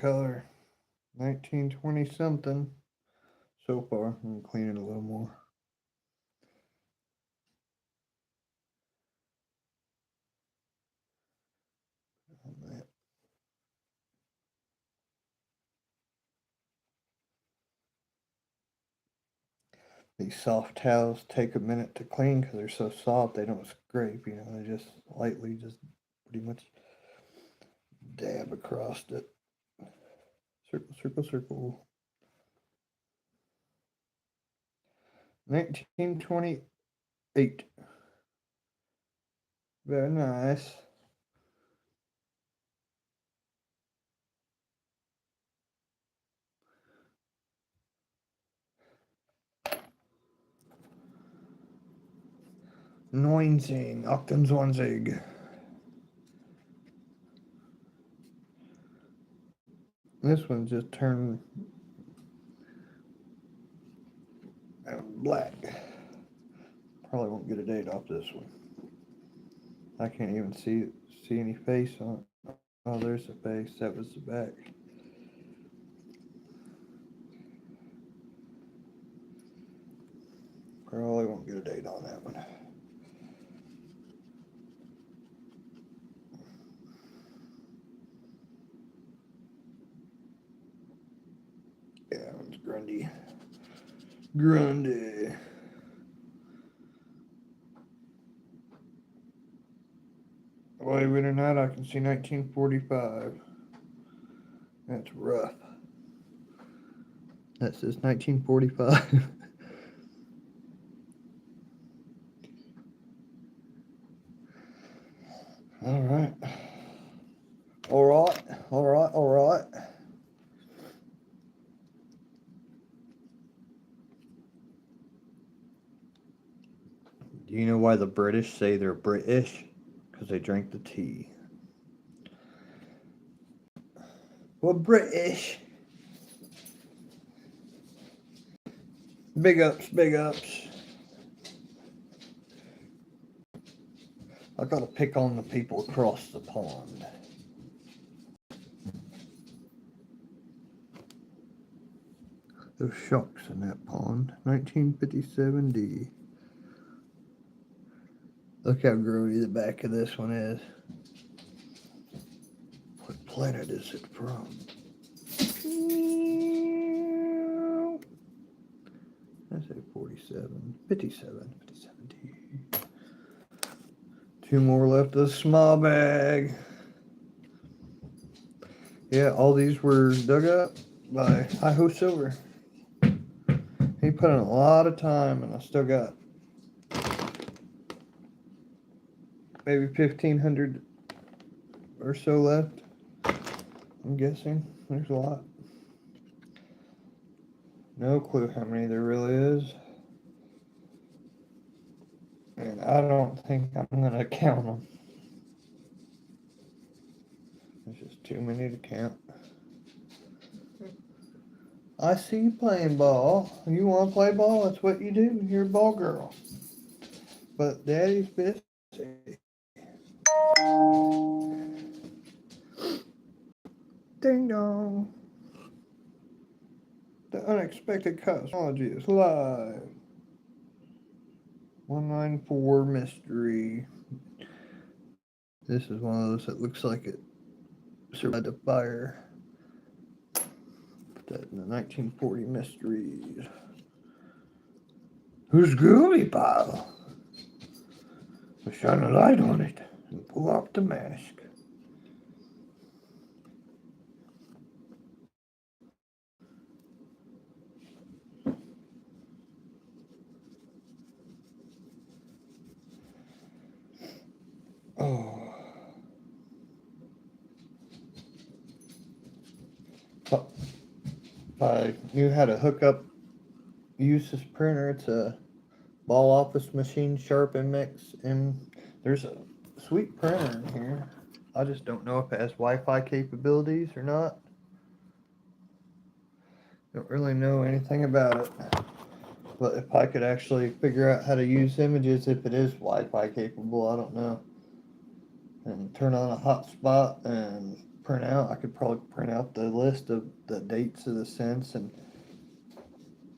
color. 1920 something so far. I'm going to clean it a little more. These soft towels take a minute to clean because they're so soft they don't scrape, you know, they just lightly just pretty much dab across it. Circle, circle, circle. 1928. Very nice. Neunzehn, 28. This one just turned black. Probably won't get a date off this one. I can't even see any face on it. Oh, there's the face. That was the back. Probably won't get a date on that one. Yeah, that one's Grundy. Grundy. Believe it or not, I can see 1945. That's rough. That says 1945. All right. All right. All right. All right. Do you know why the British say they're British? Because they drink the tea. We're British. Big ups, big ups. I gotta pick on the people across the pond. There's sharks in that pond. 1957D. Look how grody the back of this one is. What planet is it from? I say 47. 57D. Two more left of the small bag. Yeah, all these were dug up by HiHoSilver. He put in a lot of time, and I still got maybe 1,500 or so left. I'm guessing there's a lot. No clue how many there really is. And I don't think I'm going to count them. There's just too many to count. I see you playing ball. You want to play ball? That's what you do. You're a ball girl. But Daddy's busy. Ding dong. The unexpected cosmology is live. 194 mystery. This is one of those that looks like it survived a fire. Put that in the 1940 mysteries. Who's Groovy Pile? Shine a light on it and pull off the mask. Oh. If I knew how to hook up, use this printer, it's a Ball Office Machine Sharp MX, and there's a sweet printer in here. I just don't know if it has Wi-Fi capabilities or not. Don't really know anything about it. But if I could actually figure out how to use images, if it is Wi-Fi capable, I don't know. And turn on a hotspot and print out. I could probably print out the list of the dates of the cents and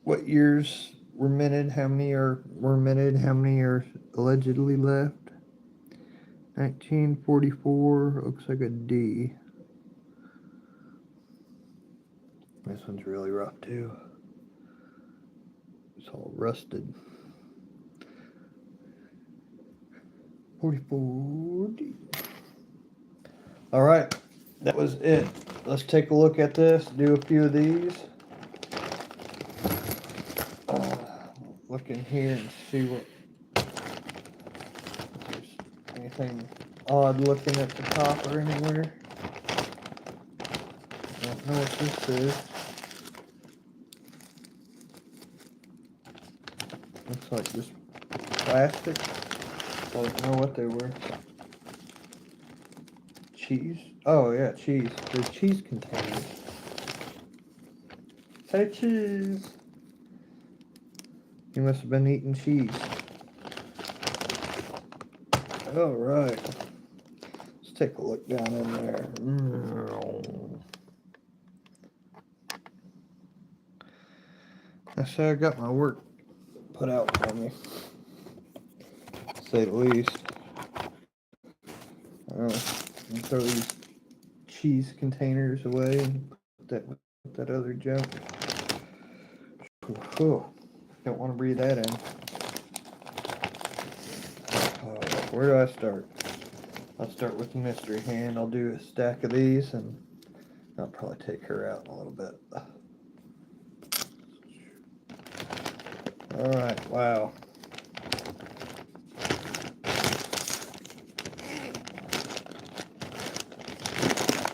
what years were minted, were minted, how many are allegedly left. 1944 looks like a D. This one's really rough too. It's all rusted. 44 D. All right, that was it. Let's take a look at this, do a few of these. Look in here and see what, if there's anything odd looking at the top or anywhere. I don't know what this is. Looks like just plastic. I don't know what they were. Cheese? Oh yeah, cheese. They're cheese containers. Say cheese. You must have been eating cheese. All right. Let's take a look down in there. I say I got my work put out for me, to say the least. I'll throw these cheese containers away and put that other junk. Whew. Don't want to breathe that in. Where do I start? I'll start with the mystery hand. I'll do a stack of these and I'll probably take her out in a little bit. Alright, wow.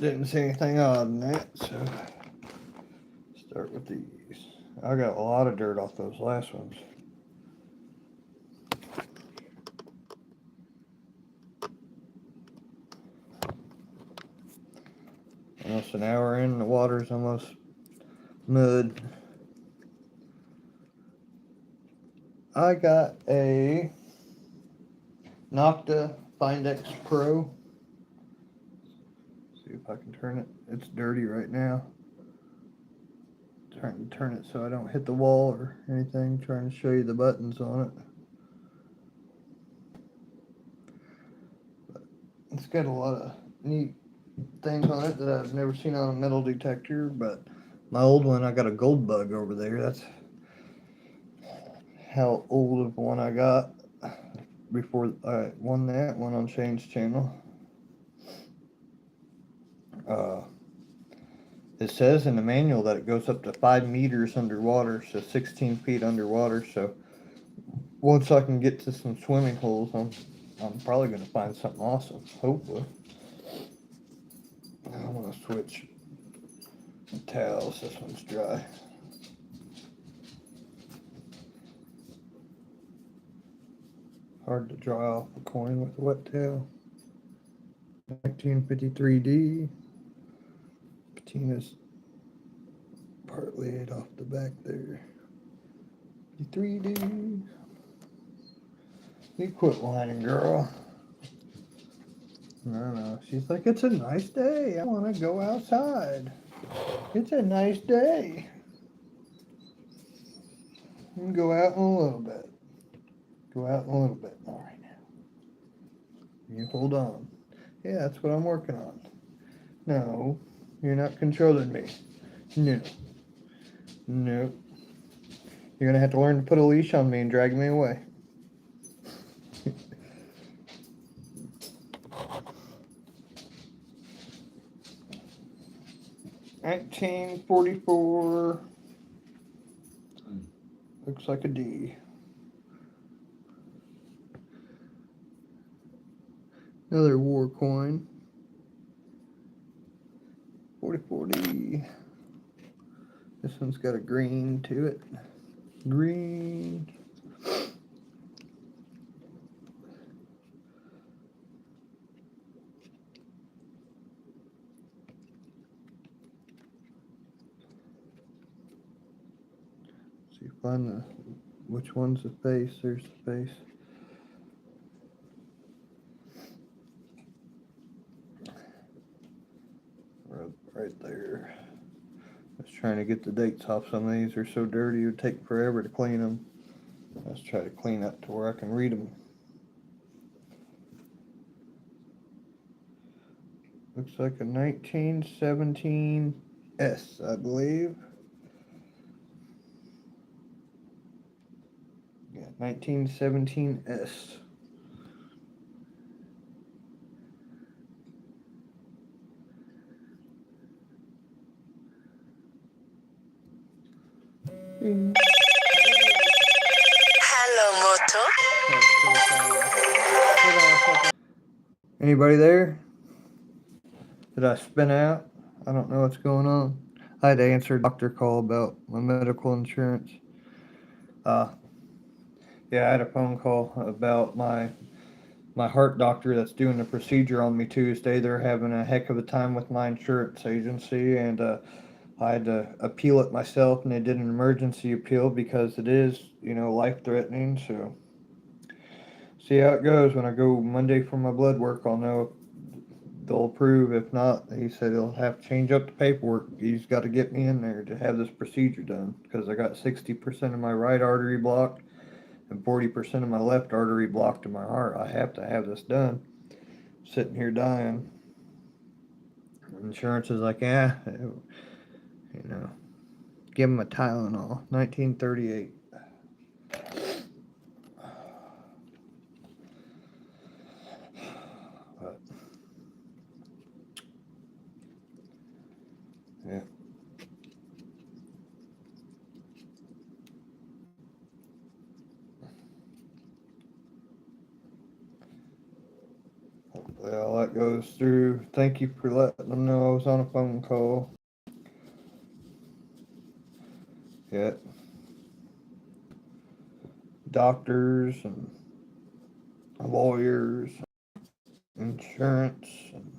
Didn't see anything odd in that, so start with these. I got a lot of dirt off those last ones. Almost an hour in, the water's almost mud. I got a Nocta Findex Pro. See if I can turn it. It's dirty right now. Trying to turn it so I don't hit the wall or anything. Trying to show you the buttons on it. But it's got a lot of neat things on it that I've never seen on a metal detector. But my old one, I got a gold bug over there. That's how old of one I got before I won that one on Shane's channel. It says in the manual that it goes up to 5 meters underwater, so 16 feet underwater. So once I can get to some swimming holes, I'm probably going to find something awesome, hopefully. I'm going to switch towels. This one's dry. Hard to dry off a coin with a wet towel. 1953D. Patina's partly ate off the back there. 53D. You quit whining, girl. No. She's like, it's a nice day. I want to go outside. It's a nice day. You can go out in a little bit. Go out in a little bit. All right now. You hold on. Yeah, that's what I'm working on. No, you're not controlling me. No. You're going to have to learn to put a leash on me and drag me away. $19.44. Looks like a D. Another war coin. 44D. This one's got a green to it. Green. See, find which one's the face. There's the face. Just trying to get the dates off. Some of these are so dirty it would take forever to clean them. Let's try to clean up to where I can read them. Looks like a 1917 S, I believe. Yeah, 1917 S. Bing. Hello, Moto. Anybody there? Did I spin out? I don't know what's going on. I had to answer a doctor call about my medical insurance. Uh, yeah, I had a phone call about my heart doctor that's doing the procedure on me Tuesday. They're having a heck of a time with my insurance agency, and I had to appeal it myself, and they did an emergency appeal because it is, life-threatening. So, see how it goes. When I go Monday for my blood work, I'll know if they'll approve. If not, he said he'll have to change up the paperwork. He's got to get me in there to have this procedure done because I got 60% of my right artery blocked and 40% of my left artery blocked in my heart. I have to have this done. Sitting here dying. Insurance is like, give him a Tylenol. 1938. But, yeah. Hopefully all that goes through. Thank you for letting them know I was on a phone call. Yeah. Doctors and lawyers, insurance, and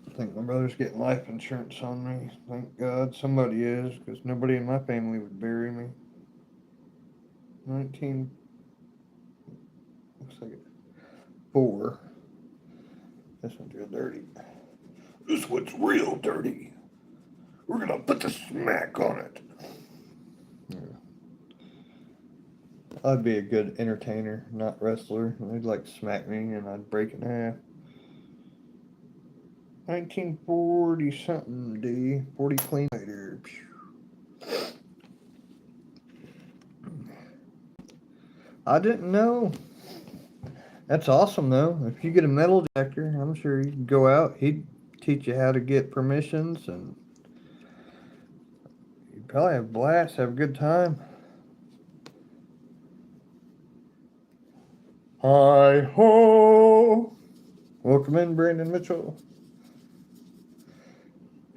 I think my brother's getting life insurance on me. Thank God somebody is, because nobody in my family would bury me. 19, looks like 4. This one's real dirty. This one's real dirty. We're gonna put the smack on it. Yeah. I'd be a good entertainer, not wrestler. They'd like smack me and I'd break in half. 1940 something, D. 40 clean later. I didn't know. That's awesome though. If you get a metal detector, I'm sure you can go out. He'd teach you how to get permissions and you'd probably have a blast, have a good time. Hi ho! Welcome in, Brandon Mitchell.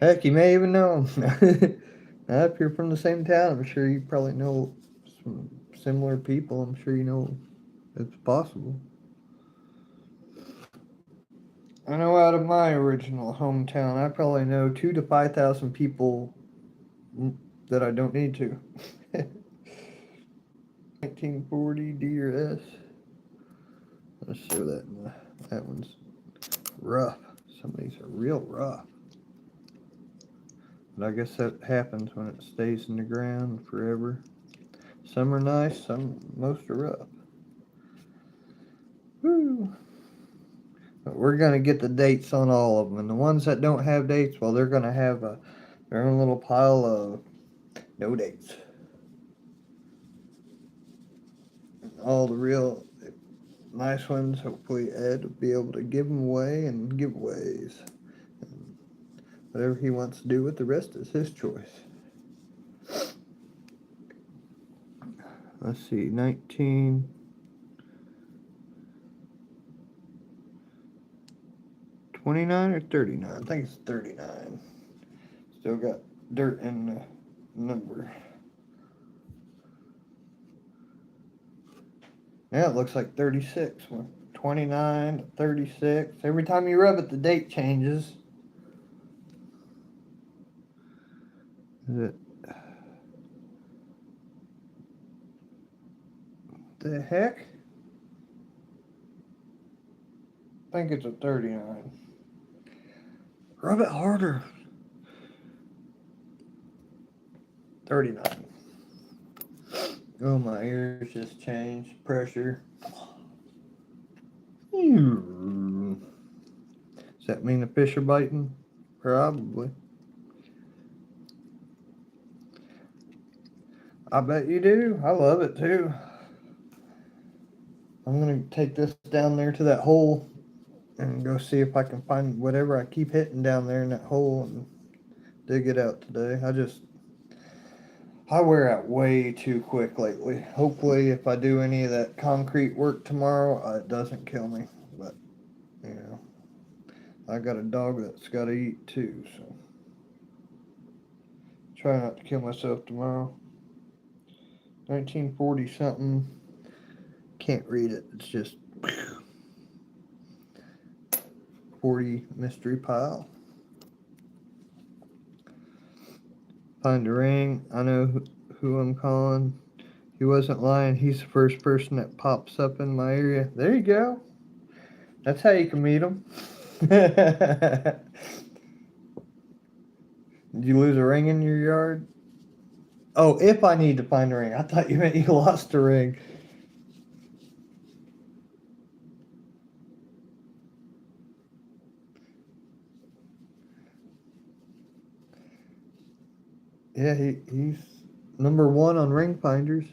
Heck, you may even know him. Now, if you're from the same town, I'm sure you probably know some similar people. I'm sure you know it's possible. I know out of my original hometown, I probably know 2 to 5,000 people that I don't need to. 1940 D or S. Let's show that. That one's rough. Some of these are real rough. But I guess that happens when it stays in the ground forever. Some are nice, most are rough. Woo. But we're going to get the dates on all of them. And the ones that don't have dates, well, they're going to have their own little pile of no dates. All the real nice ones, hopefully Ed will be able to give them away and giveaways. And whatever he wants to do with the rest is his choice. Let's see, 1929 or 39? I think it's 39. Still got dirt in the number. Yeah, it looks like 36. 29 to 36. Every time you rub it, the date changes. Is it? The heck? I think it's a 39. Rub it harder. 39. Oh, my ears just changed. Pressure. Does that mean the fish are biting? Probably. I bet you do. I love it too. I'm gonna take this down there to that hole and go see if I can find whatever I keep hitting down there in that hole and dig it out today. I wear out way too quick lately. Hopefully, if I do any of that concrete work tomorrow, it doesn't kill me. But, you know, I got a dog that's got to eat too, so try not to kill myself tomorrow. 1940 something. Can't read it. It's just 40 mystery pile. Find a ring. I know who I'm calling. He wasn't lying. He's the first person that pops up in my area. There you go. That's how you can meet him. Did you lose a ring in your yard? Oh, if I need to find a ring. I thought you meant you lost a ring. Yeah, he's number one on ring finders.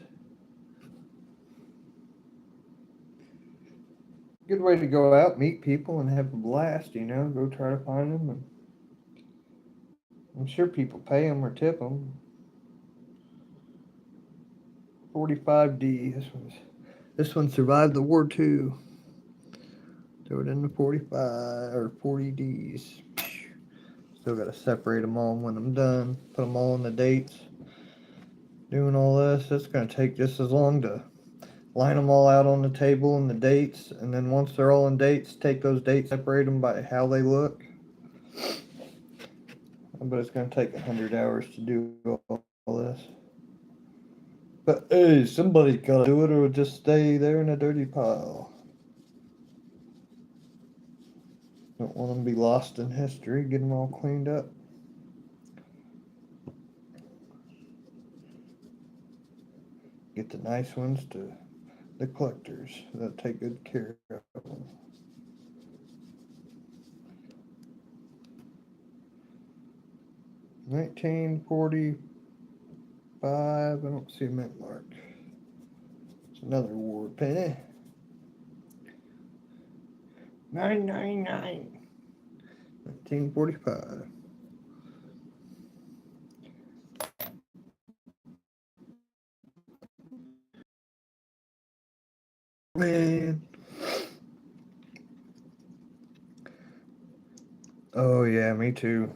Good way to go out, meet people, and have a blast, you know. Go try to find them. And I'm sure people pay them or tip them. 45D. This one survived the war too. Throw it in the 45 or 40Ds. Still got to separate them all when I'm done. Put them all in the dates. Doing all this, it's going to take just as long to line them all out on the table and the dates. And then once they're all in dates, take those dates, separate them by how they look. But it's going to take 100 hours to do all this. But hey, somebody's got to do it or it'll just stay there in a dirty pile. Don't want them to be lost in history. Get them all cleaned up. Get the nice ones to the collectors that take good care of them. $19.45. I don't see a mint mark. It's another war penny. $9.99. 1945. Man. Oh yeah, me too.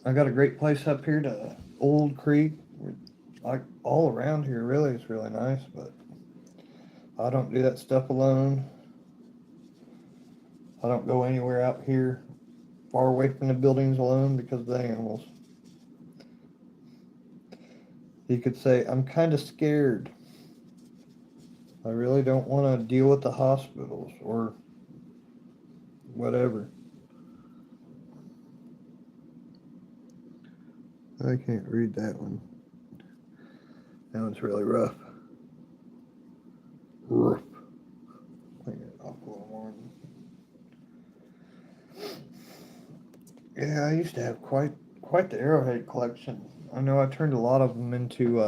I got a great place up here to Old Creek. Like all around here really is really nice, but I don't do that stuff alone. I don't go anywhere out here far away from the buildings alone because of the animals. You could say, I'm kind of scared. I really don't want to deal with the hospitals or whatever. I can't read that one. That one's really rough. Rough. Clean it off a little more. Yeah, I used to have quite the arrowhead collection. I know I turned a lot of them into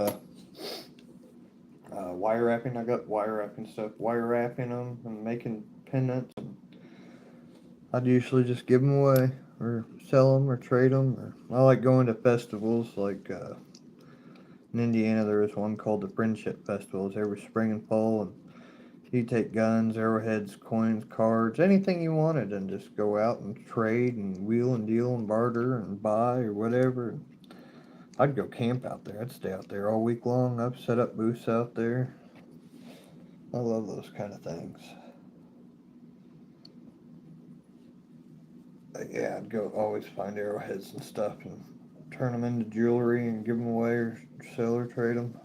wire wrapping. I got wire wrapping stuff, wire wrapping them and making pendants. I'd usually just give them away or sell them or trade them. Or I like going to festivals like in Indiana. There was one called the Friendship Festival. It was every spring and fall, and you'd take guns, arrowheads, coins, cards, anything you wanted, and just go out and trade and wheel and deal and barter and buy or whatever. I'd go camp out there. I'd stay out there all week long. I've set up booths out there. I love those kind of things. But yeah, I'd go always find arrowheads and stuff and turn them into jewelry and give them away or sell or trade them.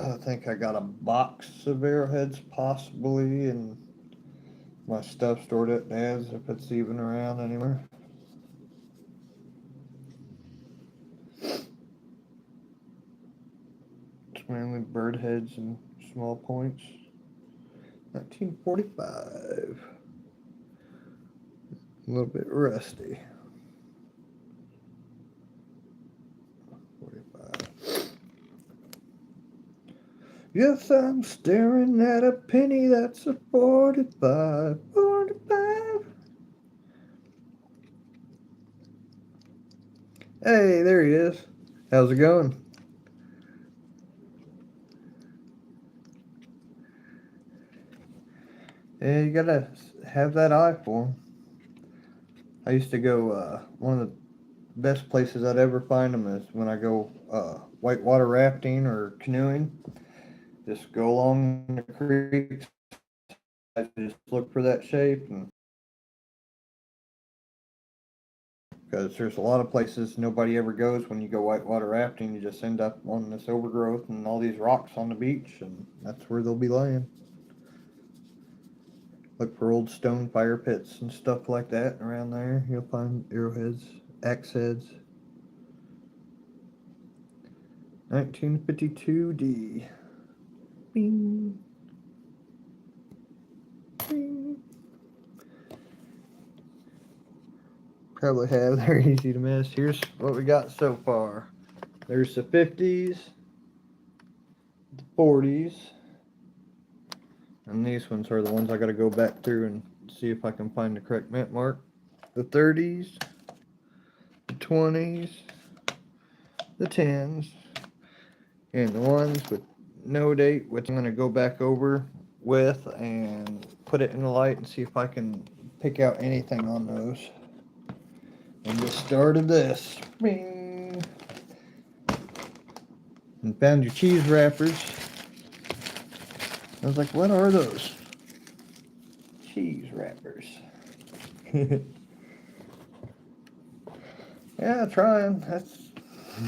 I think I got a box of arrowheads possibly, and my stuff stored at Dad's if it's even around anywhere. It's mainly bird heads and small points. 1945. A little bit rusty. 45. Yes, I'm staring at a penny that's a 45. 45. Hey, there he is. How's it going? Yeah, you gotta have that eye for him. I used to go, one of the best places I'd ever find them is when I go whitewater rafting or canoeing. Just go along the creeks. I just look for that shape, and because there's a lot of places nobody ever goes when you go whitewater rafting. You just end up on this overgrowth and all these rocks on the beach, and that's where they'll be laying. Look for old stone fire pits and stuff like that around there. You'll find arrowheads, axe heads. 1952 D. Bing. Bing. Probably have. They're easy to miss. Here's what we got so far. There's the 50s, the 40s, and these ones are the ones I got to go back through and see if I can find the correct mint mark. The 30s, the 20s, the 10s, and the ones with no date, which I'm going to go back over with and put it in the light and see if I can pick out anything on those. And the start of this. Bing. And found your cheese wrappers. I was like, what are those? Cheese wrappers. Yeah, trying. That's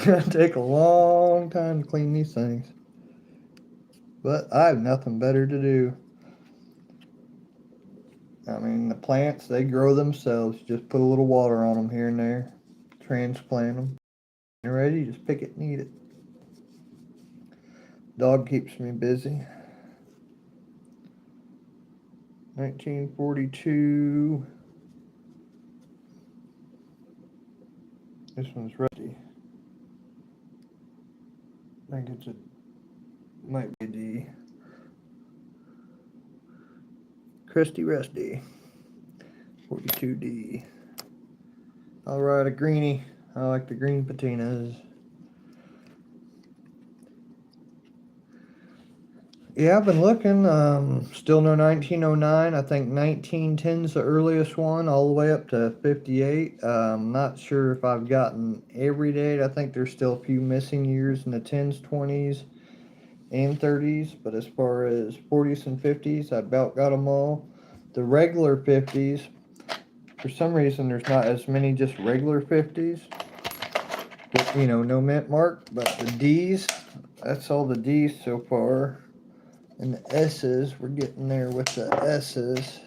gonna take a long time to clean these things. But I have nothing better to do. I mean, the plants, they grow themselves. Just put a little water on them here and there. Transplant them. You're ready, just pick it and eat it. Dog keeps me busy. 1942. This one's rusty. I think it's a, might be a D. Crusty Rusty. 42D. Alright, a greenie. I like the green patinas. Yeah, I've been looking. Still no 1909. I think 1910's the earliest one, all the way up to 58. Not sure if I've gotten every date. I think there's still a few missing years in the 10s, 20s, and 30s. But as far as 40s and 50s, I about got them all. The regular 50s, for some reason, there's not as many just regular 50s. With, you know, no mint mark. But the D's, that's all the D's so far. And the S's, we're getting there with the S's.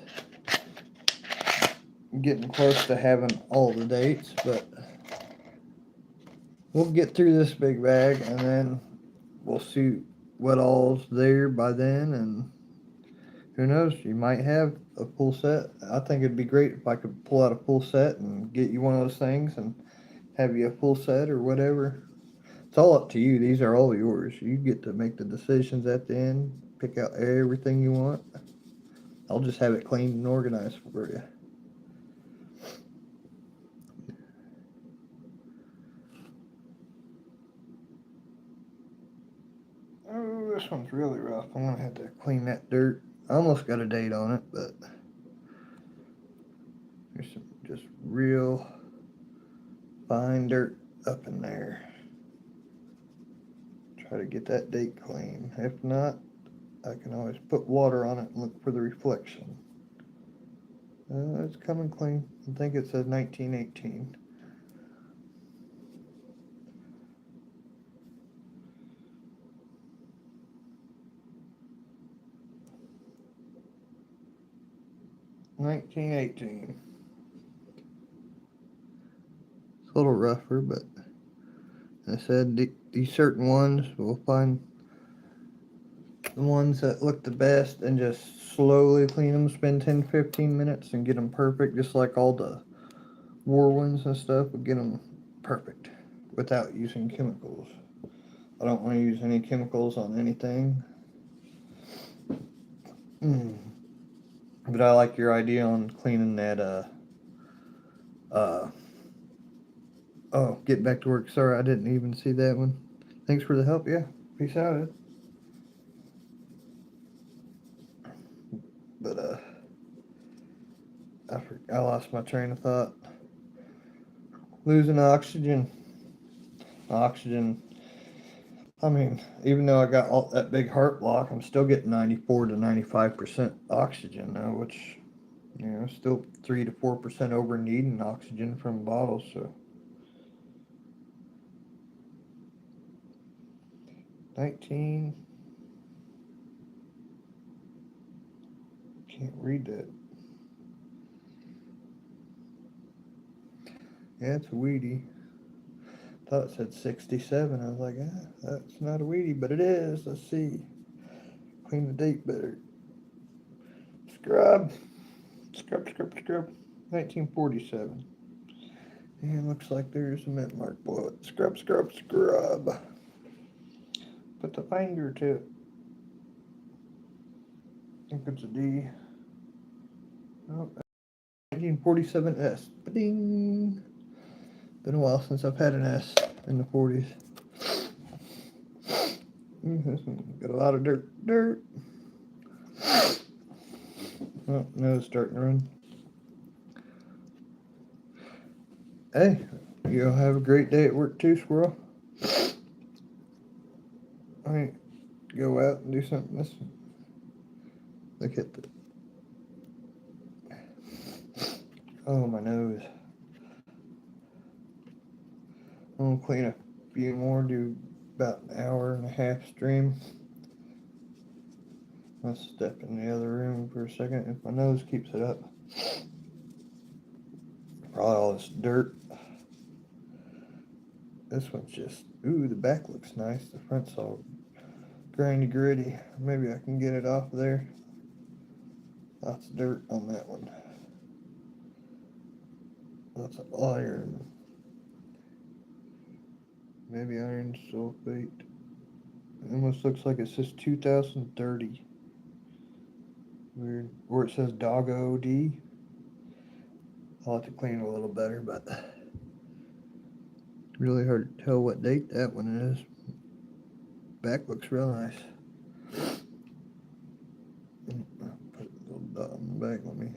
I'm getting close to having all the dates, but we'll get through this big bag and then we'll see what all's there by then, and who knows, you might have a full set. I think it'd be great if I could pull out a full set and get you one of those things and have you a full set or whatever. It's all up to you. These are all yours. You get to make the decisions at the end. Pick out everything you want. I'll just have it cleaned and organized for you. Oh, this one's really rough. I'm gonna have to clean that dirt. I almost got a date on it, but there's some just real fine dirt up in there. Try to get that date clean. If not, I can always put water on it and look for the reflection. It's coming clean. I think it says 1918. 1918. It's a little rougher, but I said these certain ones, we'll find the ones that look the best and just slowly clean them, spend 10-15 minutes and get them perfect, just like all the war ones and stuff, but get them perfect without using chemicals. I don't want to use any chemicals on anything. But I like your idea on cleaning that, oh, get back to work. Sorry, I didn't even see that one. Thanks for the help. Yeah, peace out, Ed. But, I lost my train of thought. Losing oxygen. I mean, even though I got all that big heart block, I'm still getting 94 to 95% oxygen now, which, still 3 to 4% over needing oxygen from bottles. So 19. Can't read that. Yeah, it's a weedy. Thought it said 67. I was like, that's not a weedy, but it is. Let's see. Clean the date better. Scrub. 1947. And looks like there's a mint mark below it. Scrub. Put the finger to it. I think it's a D. Oh, 1947S. Ba-ding. Been a while since I've had an S in the 40s. Got a lot of dirt. Oh, now it's starting to run. Hey, you'll have a great day at work too, squirrel. I mean, go out and do something. Look at the. Oh, my nose. I'm gonna clean a few more, do about an hour and a half stream. I'll step in the other room for a second if my nose keeps it up. Probably all this dirt. This one's just, ooh, the back looks nice. The front's all grindy gritty. Maybe I can get it off of there. Lots of dirt on that one. Lots of iron. Maybe iron sulfate. It almost looks like it says 2030. Weird. Or it says Doggo D. I'll have to clean it a little better, but really hard to tell what date that one is. Back looks real nice. Put a little dot on the back. Let me.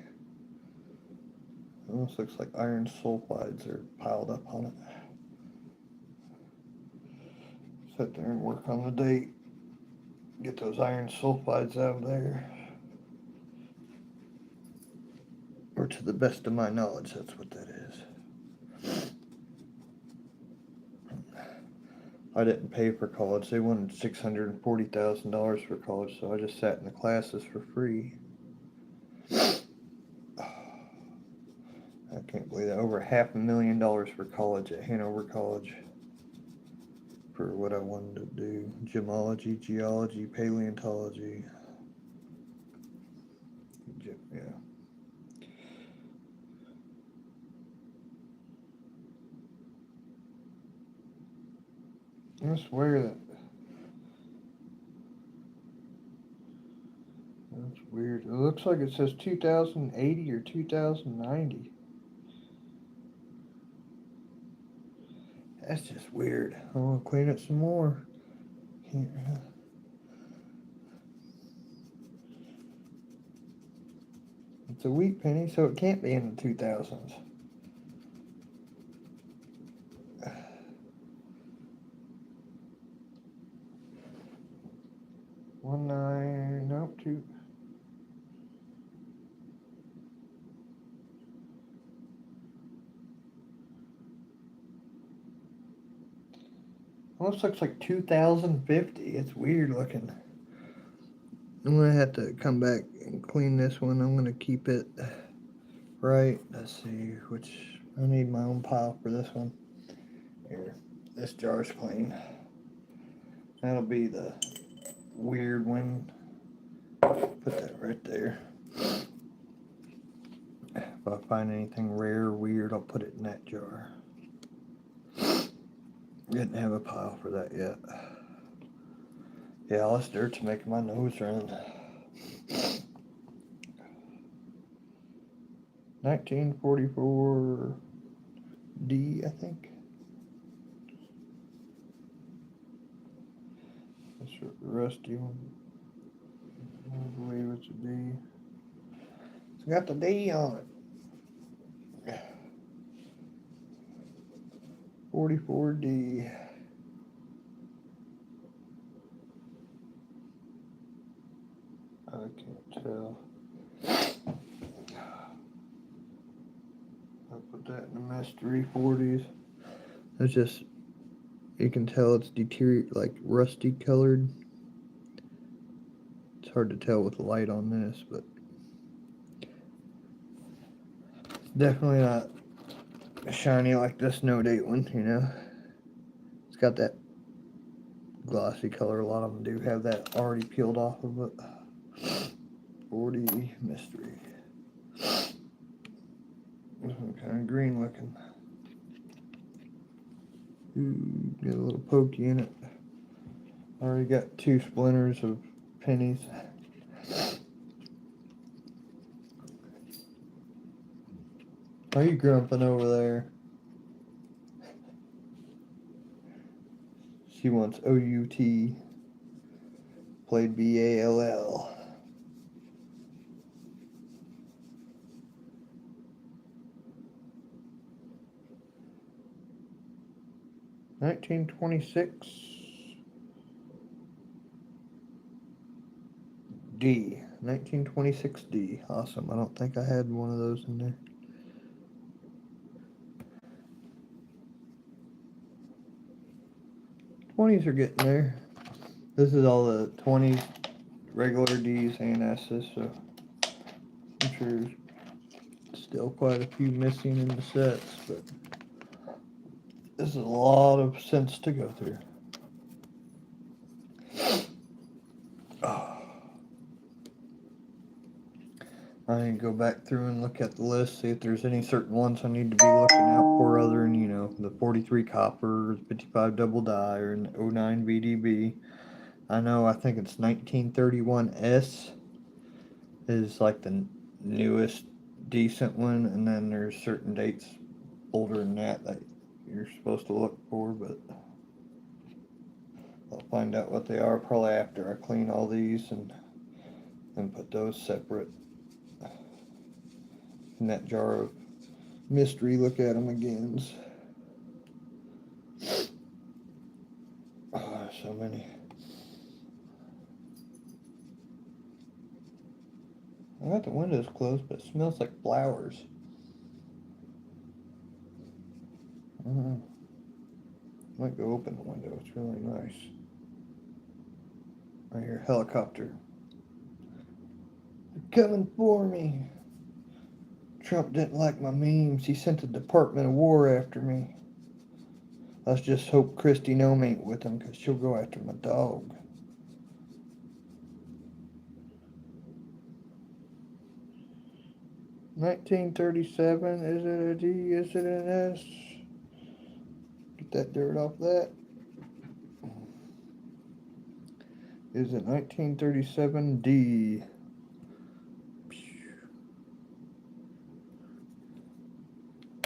Almost looks like iron sulfides are piled up on it. Sit there and work on the date. Get those iron sulfides out of there. Or to the best of my knowledge, that's what that is. I didn't pay for college. They wanted $640,000 for college, so I just sat in the classes for free. I can't believe that. Over $500,000 for college at Hanover College. For what I wanted to do. Gemology, geology, paleontology. Yeah. I swear that's weird. It looks like it says 2080 or 2090. That's just weird. I want to clean it some more. It's a wheat penny, so it can't be in the 2000s. Nope, 2. Almost looks like 2050. It's weird looking. I'm gonna have to come back and clean this one. I'm gonna keep it right. Let's see which. I need my own pile for this one. Here, this jar's clean. That'll be the weird one. Put that right there. If I find anything rare or weird, I'll put it in that jar. Didn't have a pile for that yet. Yeah, all this dirt's making my nose run. 1944 D, I think. That's a rusty one. I believe it's a D. It's got the D on it. 44D. I can't tell. I'll put that in the mystery 40s. It's just, you can tell it's deteriorated, like rusty colored. It's hard to tell with the light on this, but it's definitely not shiny like this no date one, you know. It's got that glossy color. A lot of them do have that already peeled off of it. 40 mystery. This one kind of green looking. Ooh, get a little pokey in it. Already got 2 splinters of pennies. Are you grumping over there? She wants O-U-T. Played B-A-L-L. $1926 D. 1926 D. Awesome. I don't think I had one of those in there. '20s are getting there. This is all the 20s, regular D's and S's, so I'm sure there's still quite a few missing in the sets, but this is a lot of cents to go through. Oh. I need to go back through and look at the list, see if there's any certain ones I need to be looking out for other than, you know, the 43 copper, 55 double die, or an 09 VDB. I think it's 1931 S is like the newest decent one, and then there's certain dates older than that you're supposed to look for, but I'll find out what they are probably after I clean all these and put those separate in that jar of mystery. Look at them again. Oh, so many. I got the windows closed, but it smells like flowers. Might go open the window. It's really nice. I hear a helicopter. They're coming for me. Trump didn't like my memes. He sent the Department of War after me. Let's just hope Kristi Noem ain't with him, because she'll go after my dog. $1937. Is it a D? Is it an S? Get that dirt off that. Is it 1937 D?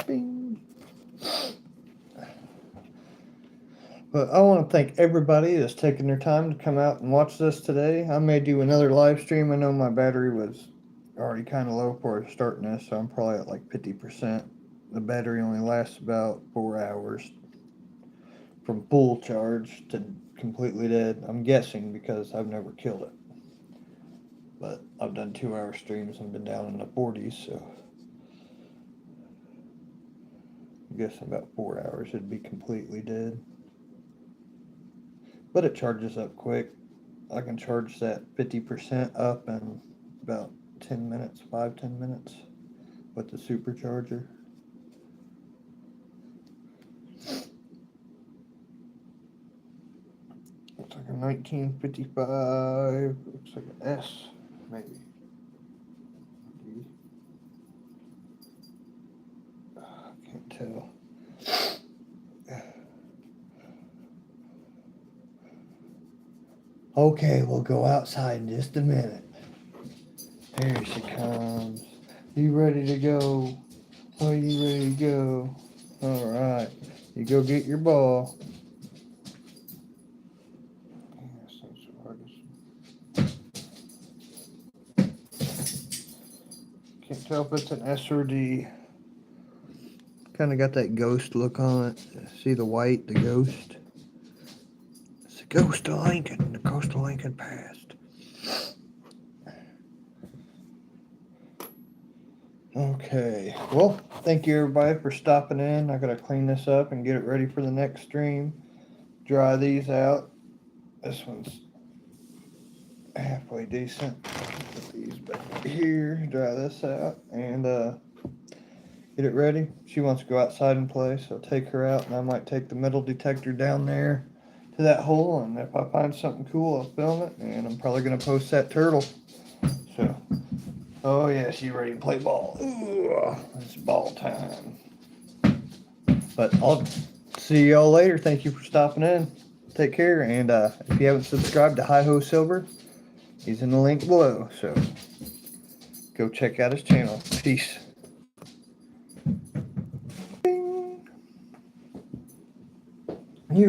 Bing. But I want to thank everybody that's taking their time to come out and watch this today. I may do another live stream. I know my battery was already kind of low for starting this, so I'm probably at like 50%. The battery only lasts about 4 hours from full charge to completely dead. I'm guessing because I've never killed it. But I've done 2-hour streams and been down in the 40s, so I'm guessing about 4 hours it'd be completely dead. But it charges up quick. I can charge that 50% up in about 10 minutes, 5-10 minutes. with the supercharger. Looks like a 1955. Looks like an S, maybe. Can't tell. Okay, we'll go outside in just a minute. There she comes. You ready to go? Are you ready to go? All right. You go get your ball. Can't tell if it's an S or D. Kind of got that ghost look on it. See the white, the ghost? It's the ghost of Lincoln. The ghost of Lincoln passed. Okay. Well, thank you everybody for stopping in. I gotta clean this up and get it ready for the next stream. Dry these out. This one's halfway decent. Put these back here. Dry this out and get it ready. She wants to go outside and play, so take her out, and I might take the metal detector down there to that hole, and if I find something cool, I'll film it, and I'm probably going to post that turtle. So, oh yeah, she's ready to play ball. Ooh, it's ball time. But I'll see y'all later. Thank you for stopping in. Take care, and if you haven't subscribed to HiHoSilver, he's in the link below, so go check out his channel. Peace. You